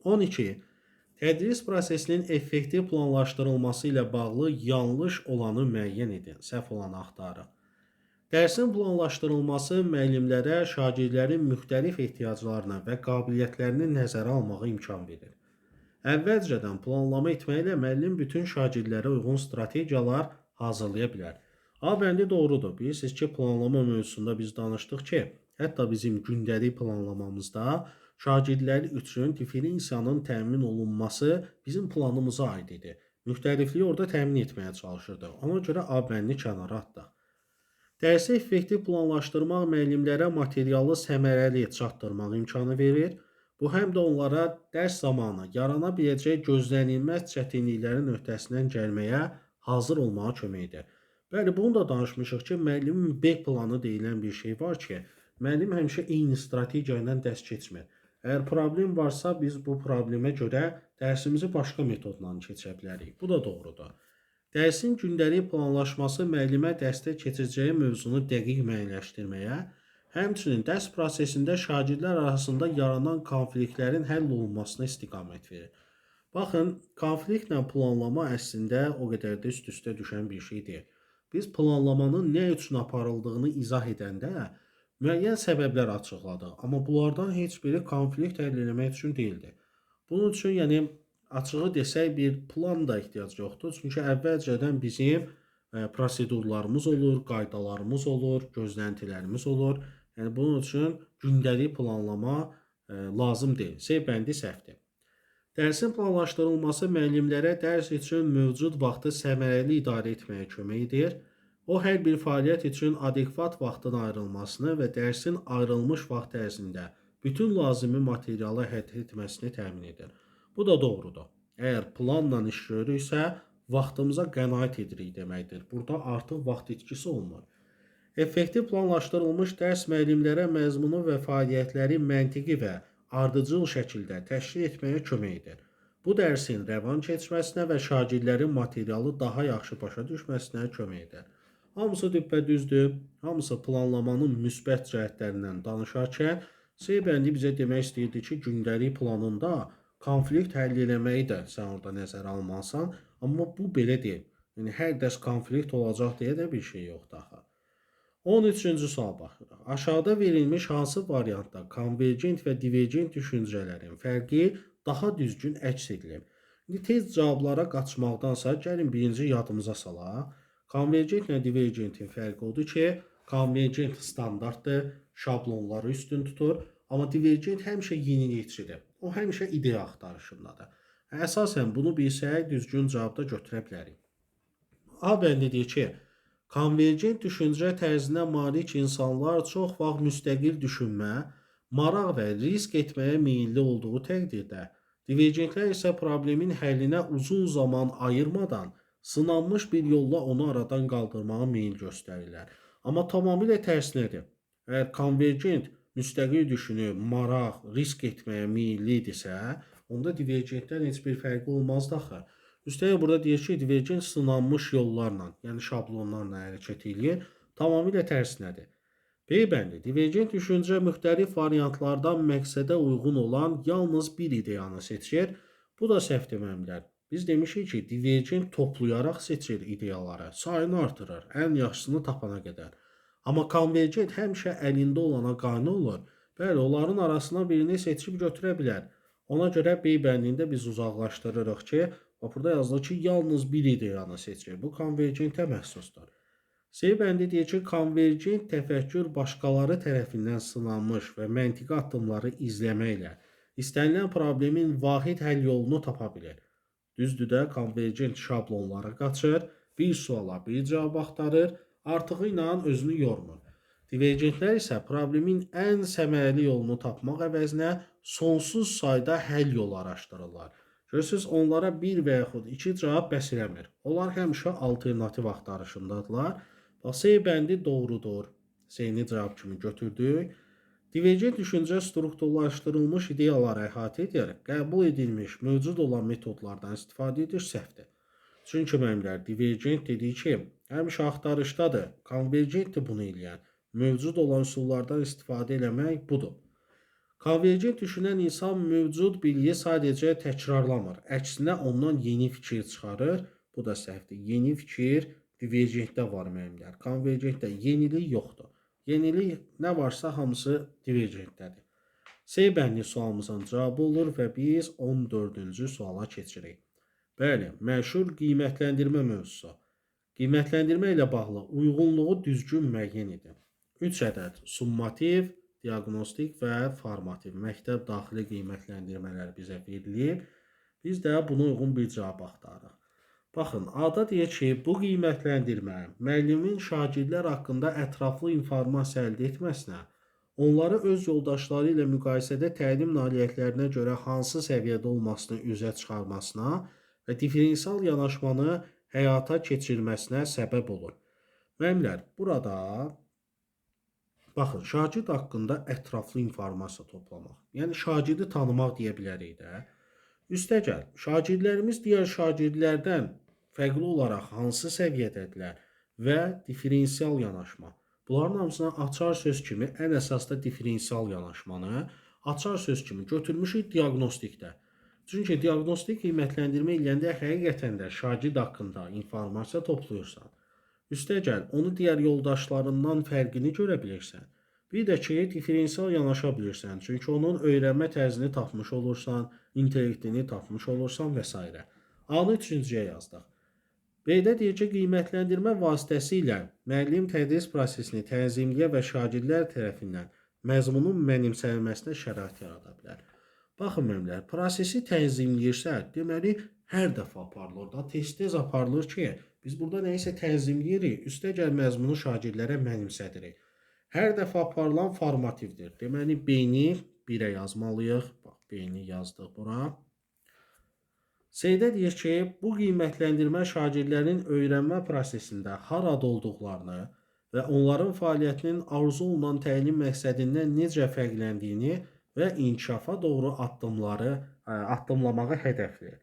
12. Tədris prosesinin effektiv planlaşdırılması ilə bağlı yanlış olanı müəyyən edin, səhv olanı axtarın. Dərsin planlaşdırılması müəllimlərə şagirdlərin müxtəlif ehtiyaclarına və qabiliyyətlərini nəzərə almağa imkan verir. Əvvəlcədən planlama etməklə müəllim bütün şagirdlərə uyğun strategiyalar hazırlaya bilər. A bəndi doğrudur. Bilirsiniz ki, planlama mövzusunda biz danışdıq ki, hətta bizim gündəlik planlamamızda şagirdlər üçün diferensiyanın təmin olunması bizim planımıza aid idi. Müxtəlifliyi orada təmin etməyə çalışırdıq. Ona görə A bəndini kənara atdıq. Dərsi effektiv planlaşdırmaq müəllimlərə materialı səmərəli çatdırmaq imkanı verir. Bu həm də onlara dərs zamanı yarana biləcək gözlənilməz çətinliklərin öhdəsindən gəlməyə hazır olmağa kömək edir. Bəli, bunu da danışmışıq ki, müəllimin B planı deyilən bir şey var ki, müəllim həmişə eyni strategiya ilə dərs keçmir. Əgər problem varsa, biz bu problemə görə dərsimizi başqa metodla keçə bilərik. Bu da doğrudur. Dərsin gündəlik planlaşması müəllimə dərsdə keçəcəyi mövzunu dəqiq müəyyənləşdirməyə, həmçinin dərs prosesində şagirdlər arasında yaranan konfliktlərin həll olunmasına istiqamət verir. Baxın, konfliktlə planlama əslində o qədər də üst-üstə düşən bir şey deyil. Biz planlamanın nə üçün aparıldığını izah edəndə müəyyən səbəblər açıqladıq, amma bunlardan heç biri konflikt həll etmək üçün deyildi. Bunun üçün, yəni, açığı desək, bir plan da ehtiyac yoxdur. Çünki əvvəlcədən bizim prosedurlarımız olur, qaydalarımız olur, gözləntilərimiz olur. Yəni, bunun üçün gündəlik planlama lazım deyil. C bəndi səhvdir. Dərsin planlaşdırılması müəllimlərə dərs üçün mövcud vaxtı səmərəli idarə etməyə kömək edir. O, hər bir fəaliyyət üçün adekvat vaxtın ayrılmasını və dərsin ayrılmış vaxt ərzində bütün lazımi materialı əldə etməsini təmin edir. Bu da doğrudur. Əgər planla iş görürüksə, vaxtımıza qənaət edirik deməkdir. Burada artıq vaxt itkisi olmur. Effektiv planlaşdırılmış dərs müəllimlərə məzmunu və fəaliyyətləri məntiqi və ardıcıl şəkildə təşkil etməyə kömək edir. Bu dərsin rəvan keçməsinə və şagirdlərin materialı daha yaxşı başa düşməsinə kömək edir. Hamısı düppədüzdür, hamısı planlamanın müsbət cəhətlərindən danışarkən Seybəndi bizə demək istəyirdi ki, gündəlik planında konflikt həll eləməyi də sən orada nəzərə almalısan, amma bu belə deyil. Yəni, hər dərs konflikt olacaq deyə də bir şey yoxdur axı. 13-cü sual baxırıq. Aşağıda verilmiş hansı variantda konvergent və divergent düşüncələrin fərqi daha düzgün əks edilib? İndi tez cavablara qaçmaqdansa gəlin birinci yadımıza salaq. Konvergent və divergentin fərqi odur ki, konvergent standartdır, şablonları üstün tutur, amma divergent həmişə yenilikçidir. O həmişə ideya axtarışındadır. Əsasən bunu bilsək düzgün cavabda götürə bilərik. A bəndi deyir ki, konvergent düşüncə tərzinə malik insanlar çox vaxt müstəqil düşünmə, maraq və risk etməyə meyilli olduğu təqdirdə, divergentlər isə problemin həllinə uzun zaman ayırmadan sınanmış bir yolla onu aradan qaldırmağa meyil göstərirlər. Amma tamamilə tərsinədir. Əgər konvergent müstəqil düşünüb, maraq, risk etməyə meyilli idisə, onda divergentdən heç bir fərqi olmazdı axı. Üstəlik burada deyir ki, divergent sınanmış yollarla, yəni şablonlarla hərəkət edir, tamamilə tərsinədir. B bəndi, divergent düşüncə müxtəlif variantlardan məqsədə uyğun olan yalnız bir ideyanı seçir. Bu da səhv deməmlər. Biz demişik ki, divergent toplayaraq seçir ideyaları, sayını artırır, ən yaxşısını tapana qədər. Amma konvergent həmişə əlində olana qane olur. Bəli, onların arasına birini seçib götürə bilər. Ona görə B bəndində biz uzaqlaşdırırıq ki, burada yazılır ki, yalnız bir ideyanı seçir. Bu konvergentə məxsusdur. C bəndi deyir ki, konvergent təfəkkür başqaları tərəfindən sınanmış və məntiqi addımları izləməklə istənilən problemin vahid həll yolunu tapa bilir. Düzdür də, konvergent şablonlara qaçır, bir suala bir cavab axtarır, artığı ilə özünü yormur. Divergentlər isə problemin ən səmərəli yolunu tapmaq əvəzinə sonsuz sayda həll yolu araşdırırlar. Görürsünüz, onlara bir və yaxud iki cavab bəs eləmir. Onlar həmişə alternativ axtarışındadılar. Bax, C bəndi doğrudur. C-ni cavab kimi götürdük. Divergent düşüncə strukturlaşdırılmış ideyaları əhatə edir, qəbul edilmiş, mövcud olan metodlardan istifadə edir, səhvdir. Çünki müəllimlər, divergent dedik ki, həmişə axtarışdadır, konvergentdir bunu eləyən. Mövcud olan üsullardan istifadə eləmək budur. Konvergent düşünən insan mövcud biliyi sadəcə təkrarlamır. Əksinə ondan yeni fikir çıxarır. Bu da səhvdir. Yeni fikir divergentdə var müəllimlər. Konvergentdə yenilik yoxdur. Yenilik nə varsa hamısı divergentdədir. C bəndi sualımızın cavabı olur və biz 14-cü suala keçirik. Bəli, məşhur qiymətləndirmə mövzusu. Qiymətləndirmə ilə bağlı uyğunluğu düzgün müəyyən edin. 3 ədəd summativ, diaqnostik və formativ məktəb daxili qiymətləndirmələr bizə verilib. Biz də buna uyğun bir cavab axtarırıq. Baxın, A-da deyək ki, bu qiymətləndirmə müəllimin şagirdlər haqqında ətraflı informasiya əldə etməsinə, onları öz yoldaşları ilə müqayisədə təlim nailiyyətlərinə görə hansı səviyyədə olmasını üzə çıxarmasına və diferensial yanaşmanı həyata keçirməsinə səbəb olur. Müəllimlər, burada baxın, şagird haqqında ətraflı informasiya toplamaq. Yəni, şagirdi tanımaq deyə bilərik də. Üstəgəl, şagirdlərimiz digər şagirdlərdən fərqli olaraq hansı səviyyədədirlər və diferensial yanaşma. Bunların hamısına açar söz kimi, ən əsas da diferensial yanaşmanı açar söz kimi götürmüşük diaqnostikdə. Çünki diaqnostik qiymətləndirmə eləyəndə həqiqətən də şagird haqqında informasiya toplayırsan. Üstəgəl, onu digər yoldaşlarından fərqini görə bilirsən. Bir də ki, diferensial yanaşa bilirsən. Çünki onun öyrənmə tərzini tapmış olursan, intellektini tapmış olursan və s. A-nı 3-cüyə yazdıq. B-də deyir ki, qiymətləndirmə vasitəsilə müəllim tədris prosesini tənzimləyə və şagirdlər tərəfindən məzmunun mənimsənilməsinə şərait yarada bilər. Baxın müəllimlər, prosesi tənzimləyirsə, deməli hər dəfə aparılır da, tez-tez aparılır ki, biz burada nəyisə tənzimləyirik, üstəgəl məzmunu şagirdlərə mənimsədirik. Hər dəfə aparılan formativdir. Deməli B-ni 1-ə yazmalıyıq. Bax, B-ni yazdıq bura. C-də deyir ki, bu qiymətləndirmə şagirdlərin öyrənmə prosesində harada olduqlarını və onların fəaliyyətinin arzu olunan təlim məqsədindən necə fərqləndiyini və inkişafa doğru addımlamağı hədəfləyir.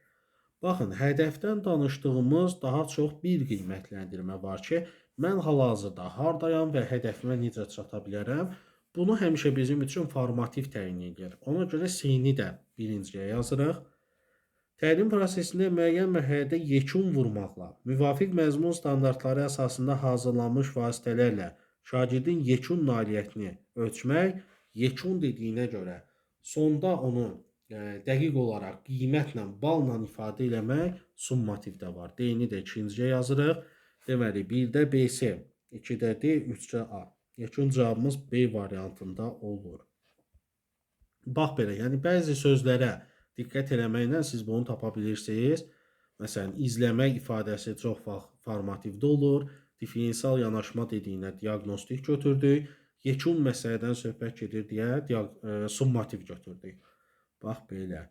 Baxın, hədəfdən danışdığımız daha çox bir qiymətləndirmə var ki, mən hal-hazırda hardayam və hədəfimə necə çata bilərəm. Bunu həmişə bizim üçün formativ təyin edir. Ona görə C-ni də birinciyə yazırıq. Təlim prosesində müəyyən mərhələdə yekun vurmaqla, müvafiq məzmun standartları əsasında hazırlanmış vasitələrlə şagirdin yekun nailiyyətini ölçmək, yekun dediyinə görə sonda onu dəqiq olaraq qiymətlə, balla ifadə eləmək summativdə var. D-ni də ikinciyə yazırıq. Deməli, 1-də B-si, 2-də D, 3-də A. Yekun cavabımız B variantında olur. Bax belə, yəni bəzi sözlərə diqqət eləməklə siz bunu tapa bilirsiniz. Məsələn, izləmək ifadəsi çox vaxt formativdə olur. Diferensial yanaşma dediyinə diaqnostik götürdük. Yekun məsələdən söhbət gedir deyə summativ götürdük. Bax belə.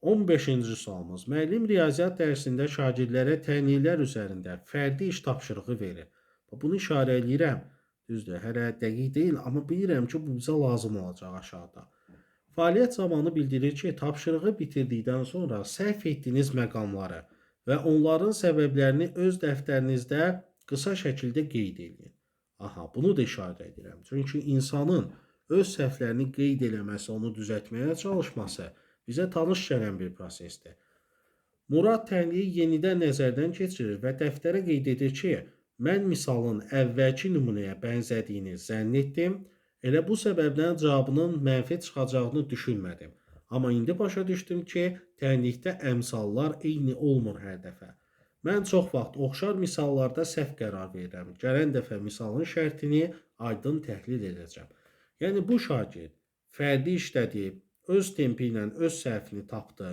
15-ci sualımız. Müəllim riyaziyyat dərsində şagirdlərə təlimlər üzərində fərdi iş tapşırığı verir. Bunu işarə eləyirəm. Düzdür, hələ dəqiq deyil, amma bilirəm ki, bu bizə lazım olacaq aşağıda. Fəaliyyət zamanı bildirir ki, tapşırığı bitirdikdən sonra səhv etdiyiniz məqamları və onların səbəblərini öz dəftərinizdə qısa şəkildə qeyd edin. Aha, bunu da işarə edirəm. Çünki insanın öz səhvlərini qeyd eləməsi, onu düzəltməyə çalışması bizə tanış gələn bir prosesdir. Murad tənliyi yenidən nəzərdən keçirir və dəftərə qeyd edir ki, mən misalın əvvəlki nümunəyə bənzədiyini zənn etdim. Elə bu səbəbdən cavabının mənfi çıxacağını düşünmədim. Amma indi başa düşdüm ki, tənlikdə əmsallar eyni olmur hər dəfə. Mən çox vaxt oxşar misallarda səhv qərar verirəm. Gələn dəfə misalın şərtini aydın təhlil edəcəm. Yəni bu şagird fərdi işlədib, öz tempi ilə öz səhvini tapdı,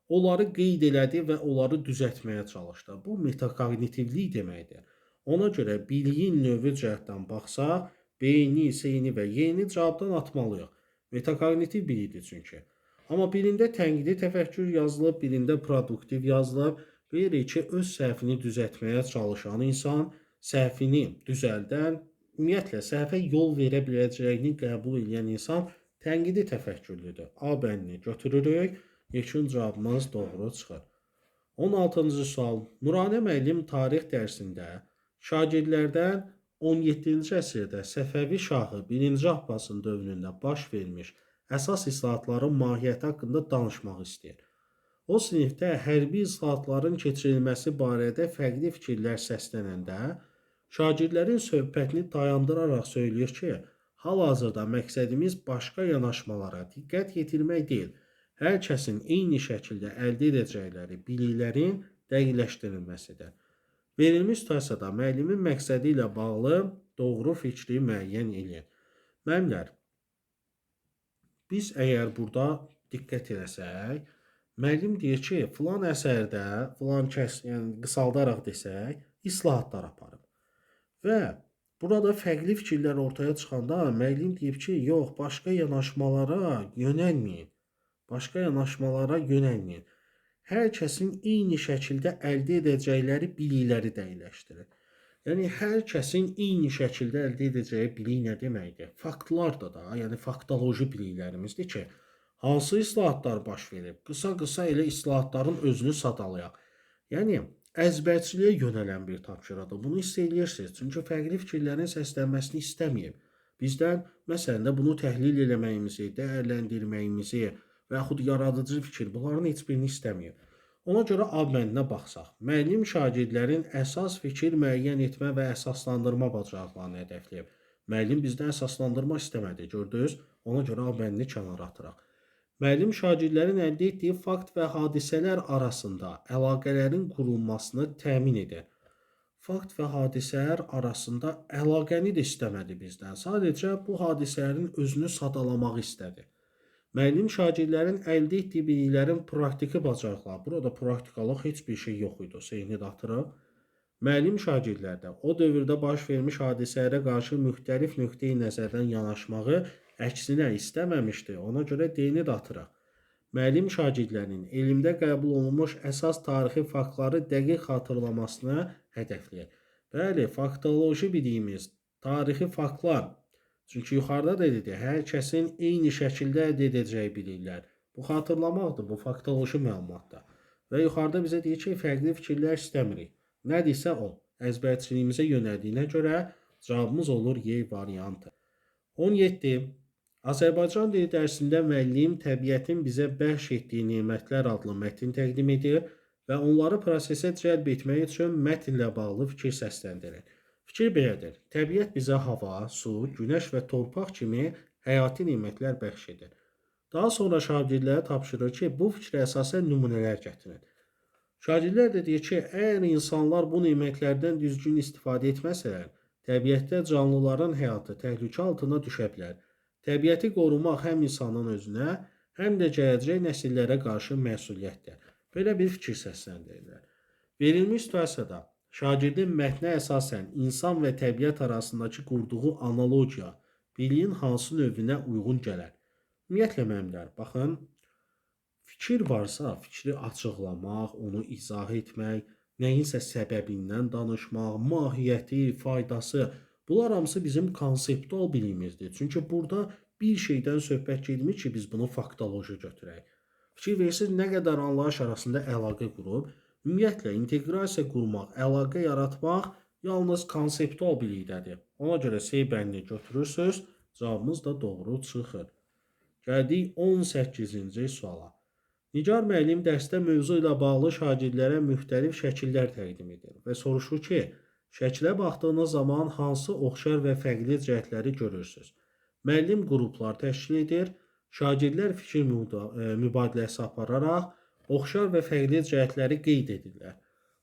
onları qeyd elədi və onları düzəltməyə çalışdı. Bu metakognitivlik deməkdir. Ona görə biliyin növü cəhətdən baxsaq, B-ni, C-ni və Y-ni cavabdan atmalıyıq. Metakognitiv bilidir çünki. Amma birində tənqidi təfəkkür yazılıb, birində produktiv yazılıb. Bilirik ki, öz səhvini düzəltməyə çalışan insan, səhvini düzəldən, ümumiyyətlə səhvə yol verə biləcəyini qəbul edən insan tənqidi təfəkkürlüdür. A bənnini götürürük, yekun cavabımız doğru çıxır. 16-cı sual. Nuranə müəllim tarix dərsində şagirdlərdən 17-ci əsrdə Səfəvi şahı 1-ci Abbasın dövründə baş vermiş əsas islahatların mahiyyəti haqqında danışmaq istəyir. O sinifdə hərbi islahatların keçirilməsi barədə fərqli fikirlər səslənəndə şagirdlərin söhbətini dayandıraraq söyləyir ki, hal-hazırda məqsədimiz başqa yanaşmalara diqqət yetirmək deyil, hər kəsin eyni şəkildə əldə edəcəkləri biliklərin dəqiqləşdirilməsidir. Verilmiş situasiyada müəllimin məqsədi ilə bağlı doğru fikri müəyyən edin. Müəllimlər, biz əgər burada diqqət eləsək, müəllim deyir ki, filan əsərdə, filan kəs, yəni qısaldaraq desək, islahatlar aparıb. Və burada fərqli fikirlər ortaya çıxanda müəllim deyib ki, yox, başqa yanaşmalara yönəlməyin. Başqa yanaşmalara yönəlməyin. Hər kəsin eyni şəkildə əldə edəcəkləri bilikləri dəqiqləşdirir. Yəni, hər kəsin eyni şəkildə əldə edəcəyi bilik nə deməkdir? Faktlardır da, yəni faktoloji biliklərimizdir ki, hansı islahatlar baş verib? Qısa-qısa elə islahatların özünü sadalayaq. Yəni, əzbərçiliyə yönələn bir tapşırıqdır. Bunu istəyirsiniz, çünki fərqli fikirlərin səslənməsini istəməyib. Bizdən, məsələn də bunu təhlil eləməyimizi, dəyərləndirməyimizi və yaxud yaradıcı fikir, bunların heç birini istəməyib. Ona görə A bəndinə baxsaq, müəllim şagirdlərin əsas fikir müəyyən etmə və əsaslandırma bacarıqlarını hədəfləyib. Müəllim bizdən əsaslandırma istəmədi, gördünüz? Ona görə A bəndini kənara atıraq. Müəllim şagirdlərin əldə etdiyi fakt və hadisələr arasında əlaqələrin qurulmasını təmin edir. Fakt və hadisələr arasında əlaqəni də istəmədi bizdən. Sadəcə bu hadisələrin özünü sadalamaq istədi. Müəllim şagirdlərin əldə etdiyi biliklərin praktiki bacarıqları, burada praktikalıq heç bir şey yox idi, sehni də atırıq. Müəllim şagirdlərdə o dövrdə baş vermiş hadisələrə qarşı müxtəlif nöqteyi nəzərdən yanaşmağı əksinə istəməmişdi, ona görə D-ni də atırıq. Müəllim şagirdlərinin elmdə qəbul olunmuş əsas tarixi faktları dəqiq xatırlamasını hədəfləyir. Bəli, faktoloji dediyimiz tarixi faktlar. Çünki yuxarıda da dedi, hər kəsin eyni şəkildə əldə edəcəyi biliklər. Bu xatırlamaqdır, bu faktoloji məlumatdır. Və yuxarıda bizə deyir ki, fərqli fikirlər istəmirik. Nədirsə o, əzbərçiliyimizə yönəldiyinə görə cavabımız olur Y variantı. 17. Azərbaycan dili dərsində müəllim təbiətin bizə bəxş etdiyi nemətlər adlı mətn təqdim edir və onları prosesə cəlb etmək üçün mətnlə bağlı fikir səsləndirir. Fikir belədir. Təbiət bizə hava, su, günəş və torpaq kimi həyati nemətlər bəxş edir. Daha sonra şagirdlərə tapşırır ki, bu fikrə əsasən nümunələr gətirin. Şagirdlər də deyir ki, əgər insanlar bu nemətlərdən düzgün istifadə etməsələr, təbiətdə canlıların həyatı təhlükə altına düşə bilər. Təbiəti qorumaq həm insanın özünə, həm də gələcək nəsillərə qarşı məsuliyyətdir. Belə bir fikir səsləndirirlər. Verilmiş situasiyada şagirdin mətnə əsasən insan və təbiət arasındakı qurduğu analogiya biliyin hansı növünə uyğun gələr? Ümumiyyətlə müəllimlər, baxın, fikir varsa, fikri açıqlamaq, onu izah etmək, nəyinsə səbəbindən danışmaq, mahiyyəti, faydası, bunlar hamısı bizim konseptual bilimimizdir. Çünki burada bir şeydən söhbət getmir ki, biz bunu faktoloji götürək. Fikir verirsiniz, nə qədər anlayış arasında əlaqə qurub, ümumiyyətlə inteqrasiya qurmaq, əlaqə yaratmaq yalnız konseptual bilikdədir. Ona görə C bəndini götürürsünüz, cavabımız da doğru çıxır. Gəldik 18-ci suala. Nigar müəllim dərsdə mövzu ilə bağlı şagirdlərə müxtəlif şəkillər təqdim edir və soruşur ki, şəkilə baxdığınız zaman hansı oxşar və fərqli cəhətləri görürsünüz? Müəllim qruplar təşkil edir, şagirdlər fikir mübadiləsi apararaq oxşar və fərqli cəhətləri qeyd edirlər.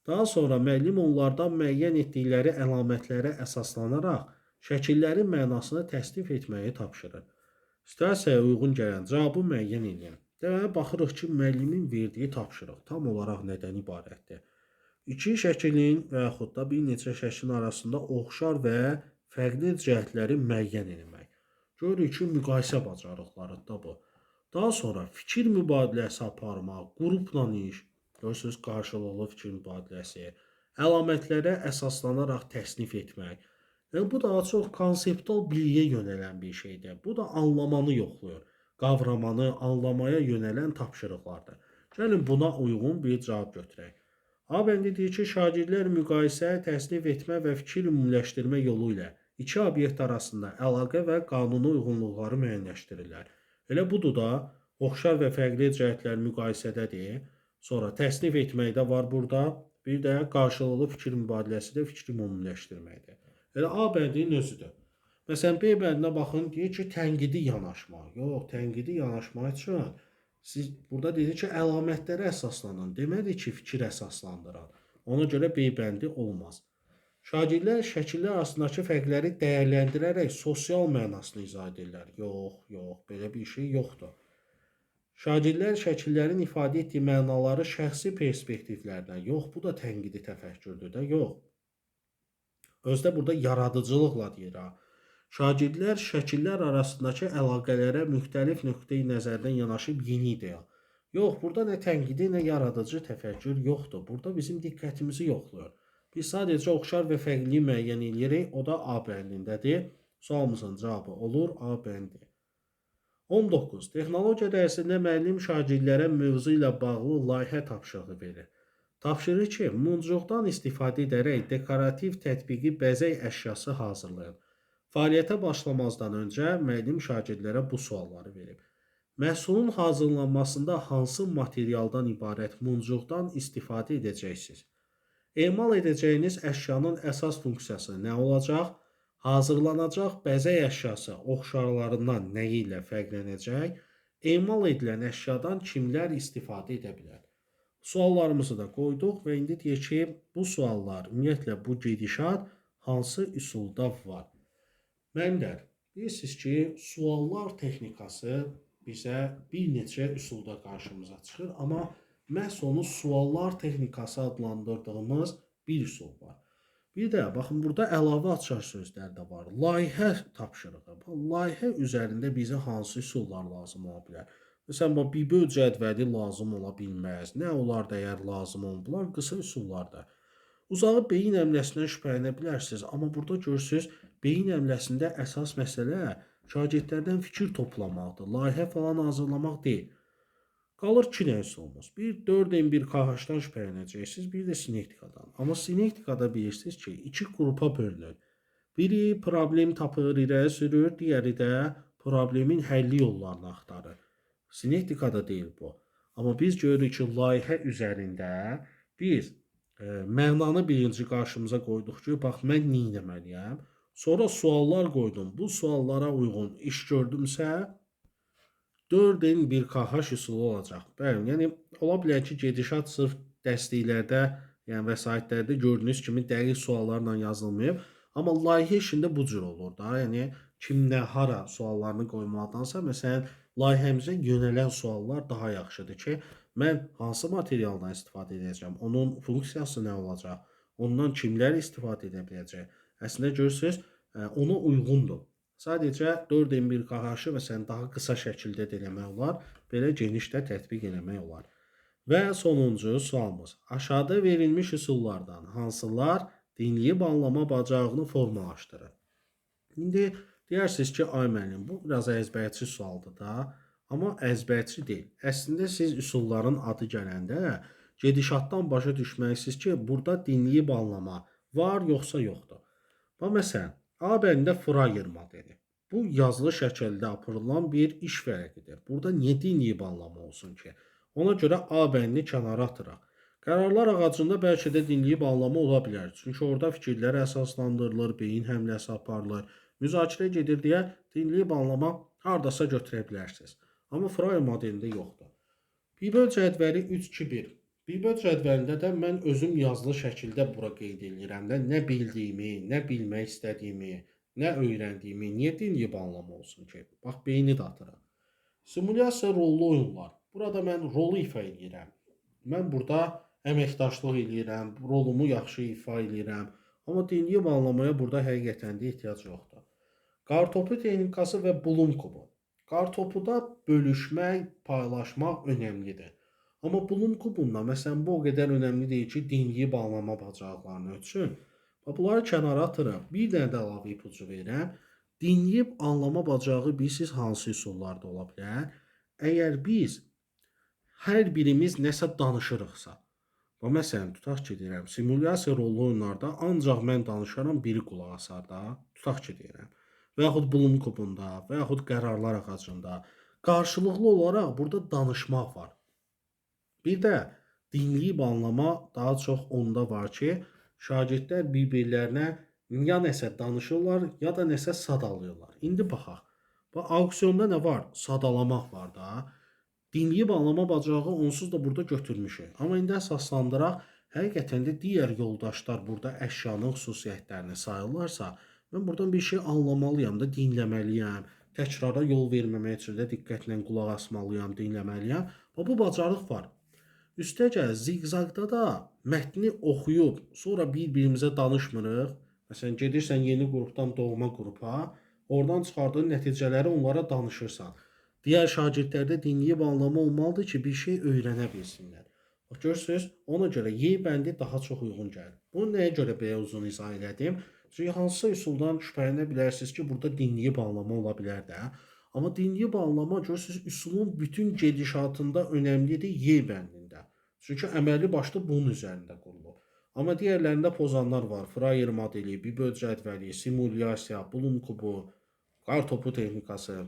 Daha sonra müəllim onlardan müəyyən etdikləri əlamətlərə əsaslanaraq şəkillərin mənasını təsnif etməyi tapşırır. Situasiyaya uyğun gələn cavabı müəyyən edin. Deməli, baxırıq ki, müəllimin verdiyi tapşırıq tam olaraq nədən ibarətdir? İki şəklin və yaxud da bir neçə şəklin arasında oxşar və fərqli cəhətləri müəyyən etmək. Görürük ki, müqayisə bacarıqlarıdır bu. Daha sonra fikir mübadiləsi aparmaq, qrupla iş, görürsünüz, qarşılıqlı fikir mübadiləsi, əlamətlərə əsaslanaraq təsnif etmək. Yəni, bu daha çox konseptual biliyə yönələn bir şeydir. Bu da anlamanı yoxlayır. Qavramanı, anlamaya yönələn tapşırıqlardır. Gəlin, buna uyğun bir cavab götürək. A bəndi deyir ki, şagirdlər müqayisə, təsnif etmə və fikir ümumiləşdirmə yolu ilə iki obyekt arasında əlaqə və qanuni uyğunluqları müəyyənləşdirirlər. Elə budur da, oxşar və fərqli cəhətlər müqayisədədir. Sonra təsnif etməkdə var burada, bir də qarşılıqlı fikir mübadiləsi də fikri ümumiləşdirməkdir. Elə A bəndinin özüdür. Məsələn, B bəndinə baxın, deyir ki, tənqidi yanaşma. Yox, tənqidi yanaşma üçün siz burada deyir ki, əlamətlərə əsaslanın. Deməli ki, fikir əsaslandıran. Ona görə B bəndi olmaz. Şagirdlər şəkillər arasındakı fərqləri dəyərləndirərək sosial mənasını izah edirlər. Yox, belə bir şey yoxdur. Şagirdlər şəkillərin ifadə etdiyi mənaları şəxsi perspektivlərdən, yox, bu da tənqidi təfəkkürdür də, yox. Özdə burada yaradıcılıqla deyir ha. Şagirdlər şəkillər arasındakı əlaqələrə müxtəlif nöqteyi nəzərdən yanaşıb yeni ideya. Yox, burada nə tənqidi, nə yaradıcı təfəkkür yoxdur. Burada bizim diqqətimizi yoxlayır. Biz sadəcə oxşar və fərqli müəyyən edirik, o da A bəndindədir. Sualımızın cavabı olur A bəndi. 19. Texnologiya dərsində müəllim şagirdlərə mövzu ilə bağlı layihə tapşırığı verir. Tapşırır ki, muncuqdan istifadə edərək dekorativ tətbiqi bəzək əşyası hazırlayın. Fəaliyyətə başlamazdan öncə müəllim şagirdlərə bu sualları verib. Məhsulun hazırlanmasında hansı materialdan ibarət muncuqdan istifadə edəcəksiniz? Emal edəcəyiniz əşyanın əsas funksiyası nə olacaq? Hazırlanacaq bəzək əşyası oxşarlarından nəyi ilə fərqlənəcək? Emal edilən əşyadan kimlər istifadə edə bilər? Suallarımızı da qoyduq və indi deyək ki, bu suallar, ümumiyyətlə bu gedişat hansı üsulda var? Müəllimlər, bilirsiniz ki, suallar texnikası bizə bir neçə üsulda qarşımıza çıxır, amma məhz onu suallar texnikası adlandırdığımız bir üsul var. Bir də baxın burada əlavə açar sözlər də var. Layihə tapşırığı. Layihə üzərində bizə hansı üsullar lazım ola bilər? Məsələn, bir böl cədvəli lazım ola bilməz. Nə olar da əgər lazım olur? Bunlar qısa üsullardır. Uzağı beyin əmləsindən şübhələnə bilərsiniz, amma burada görürsüz, beyin əmləsində əsas məsələ şagirdlərdən fikir toplamaqdır. Layihə falan hazırlamaq deyil. Qalır iki dənə üsulumuz. Bir 4N1 KH-dan şübhələnəcəksiniz, bir də sinektikadan. Amma sinektikada bilirsiniz ki, iki qrupa bölünür. Biri problem tapır, irəli sürür, digəri də problemin həlli yollarını axtarır. Sinektikada deyil bu. Amma biz görürük ki, layihə üzərində biz mənanı birinci qarşımıza qoyduq ki, bax mən nə etməliyəm? Sonra suallar qoydum. Bu suallara uyğun iş gördümsə, 4N1 KH üsulu olacaq. Bəli, yəni ola bilər ki, gedişat sırf dərsliklərdə, yəni vəsaitlərdə gördüyünüz kimi dəqiq suallarla yazılmayıb, amma layihə işində bu cür olur da. Yəni kim nə hara suallarını qoymaqdansa, məsələn, layihəmizə yönələn suallar daha yaxşıdır ki, mən hansı materialdan istifadə edəcəm, onun funksiyası nə olacaq, ondan kimlər istifadə edə biləcək. Əslində görürsüz, ona uyğundur. Sadəcə 4N1 KH-ı məsələn daha qısa şəkildə də eləmək olar, belə geniş də tətbiq eləmək olar. Və sonuncu sualımız. Aşağıda verilmiş üsullardan hansılar dinləyib anlama bacarığını formalaşdırır? İndi deyirsiniz ki, ay müəllim, bu biraz əzbərçi sualdır da, amma əzbərçi deyil. Əslində siz üsulların adı gələndə gedişatdan başa düşməlisiniz ki, burada dinləyib anlama var yoxsa yoxdur. Məsələn, A bərində Frayer modeli. Bu yazılı şəkildə aparılan bir iş vərəqidir. Burada niyə dinləyib anlama olsun ki? Ona görə A bəndini kənara atıraq. Qərarlar ağacında bəlkə də dinləyib anlama ola bilər. Çünki orada fikirlər əsaslandırılır, beyin həmləsi aparılır, müzakirə gedir deyə dinləyib anlama hardasa götürə bilərsiniz. Amma Frayer modelində yoxdur. Bir böl cədvəli 3-2-1. Bir böl cədvəlində də mən özüm yazılı şəkildə bura qeyd edirəm də nə bildiyimi, nə bilmək istədiyimi, nə öyrəndiyimi, niyə dinləyib anlama olsun ki? Bax, beyni də atıraq. Simulyasiya rollu oyunlar. Burada mən rolu ifa edirəm. Mən burada əməkdaşlıq edirəm, rolumu yaxşı ifa edirəm. Amma dinləyib anlamaya burada həqiqətən də ehtiyac yoxdur. Qartopu texnikası və Bloom kubu. Qartopuda bölüşmək, paylaşmaq önəmlidir. Amma Bloom kubunda məsələn bu o qədər önəmli deyil ki, dinləyib anlama bacarıqlarını ölçsün. Bunları kənara atıraq. Bir dənə də əlavə ipucu verirəm. Dinləyib anlama bacarığı bilirsiniz hansı üsullarda ola bilər? Əgər biz hər birimiz nəsə danışırıqsa, məsələn, tutaq ki, deyirəm, simulyasiya rollu oyunlarda ancaq mən danışaram, biri qulaq asar da, tutaq ki, deyirəm. Və yaxud Bloom kubunda, və yaxud qərarlar ağacında qarşılıqlı olaraq burada danışmaq var. Bir də dinləyib anlama daha çox onda var ki, şagirdlər bir-birlərinə ya nəsə danışırlar, ya da nəsə sadalıyorlar. İndi baxaq. Auksionda nə var? Sadalamaq var da. Dinləyib anlama bacarığı onsuz da burada götürmüşük. Amma indi əsaslandıraq, həqiqətən də digər yoldaşlar burada əşyanın xüsusiyyətlərini sayırlarsa, mən buradan bir şey anlamalıyam da, dinləməliyəm. Təkrara yol verməmək üçün də diqqətlə qulaq asmalıyam, dinləməliyəm. Bu bacarıq var. Üstəgəl ziqzaqda da mətni oxuyub, sonra bir-birimizə danışmırıq. Məsələn, gedirsən yeni qrupdan doğma qrupa, oradan çıxardığın nəticələri onlara danışırsan. Digər şagirdlərdə dinləyib anlama olmalıdır ki, bir şey öyrənə bilsinlər. Görürsünüz, ona görə Y bəndi daha çox uyğun gəlir. Bunu nəyə görə belə uzun izah elədim? Çünki hansısa üsuldan şübhələnə bilərsiniz ki, burada dinləyib anlama ola bilər də. Amma dinləyib anlama görürsünüz, üsulun bütün gedişatında önəmlidir Y bəndində. Çünki əməli başda bunun üzərində qurulur. Amma digərlərində pozanlar var. Frayer modeli, bir böl cədvəli, simulyasiya, Bloom kubu, qartopu texnikası.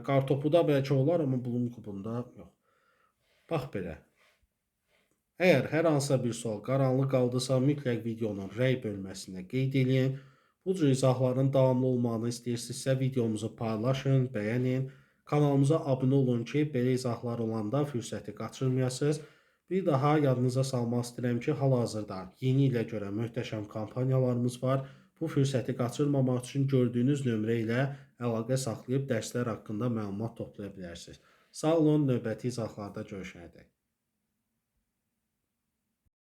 Qartopuda bəlkə olar, amma Bloom kubunda yox. Bax belə. Əgər hər hansısa bir sual qaranlıq qaldısa, mütləq videonun rəy bölməsində qeyd edin. Bu cür izahların davamlı olmağını istəyirsinizsə, videomuzu paylaşın, bəyənin. Kanalımıza abunə olun ki, belə izahlar olanda fürsəti qaçırmayasınız. Bir daha yadınıza salmaq istəyirəm ki, hal-hazırda yeni ilə görə möhtəşəm kampaniyalarımız var. Bu fürsəti qaçırmamaq üçün gördüyünüz nömrə ilə əlaqə saxlayıb dərslər haqqında məlumat toplaya bilərsiniz. Sağ olun, növbəti izahlarda görüşənədək.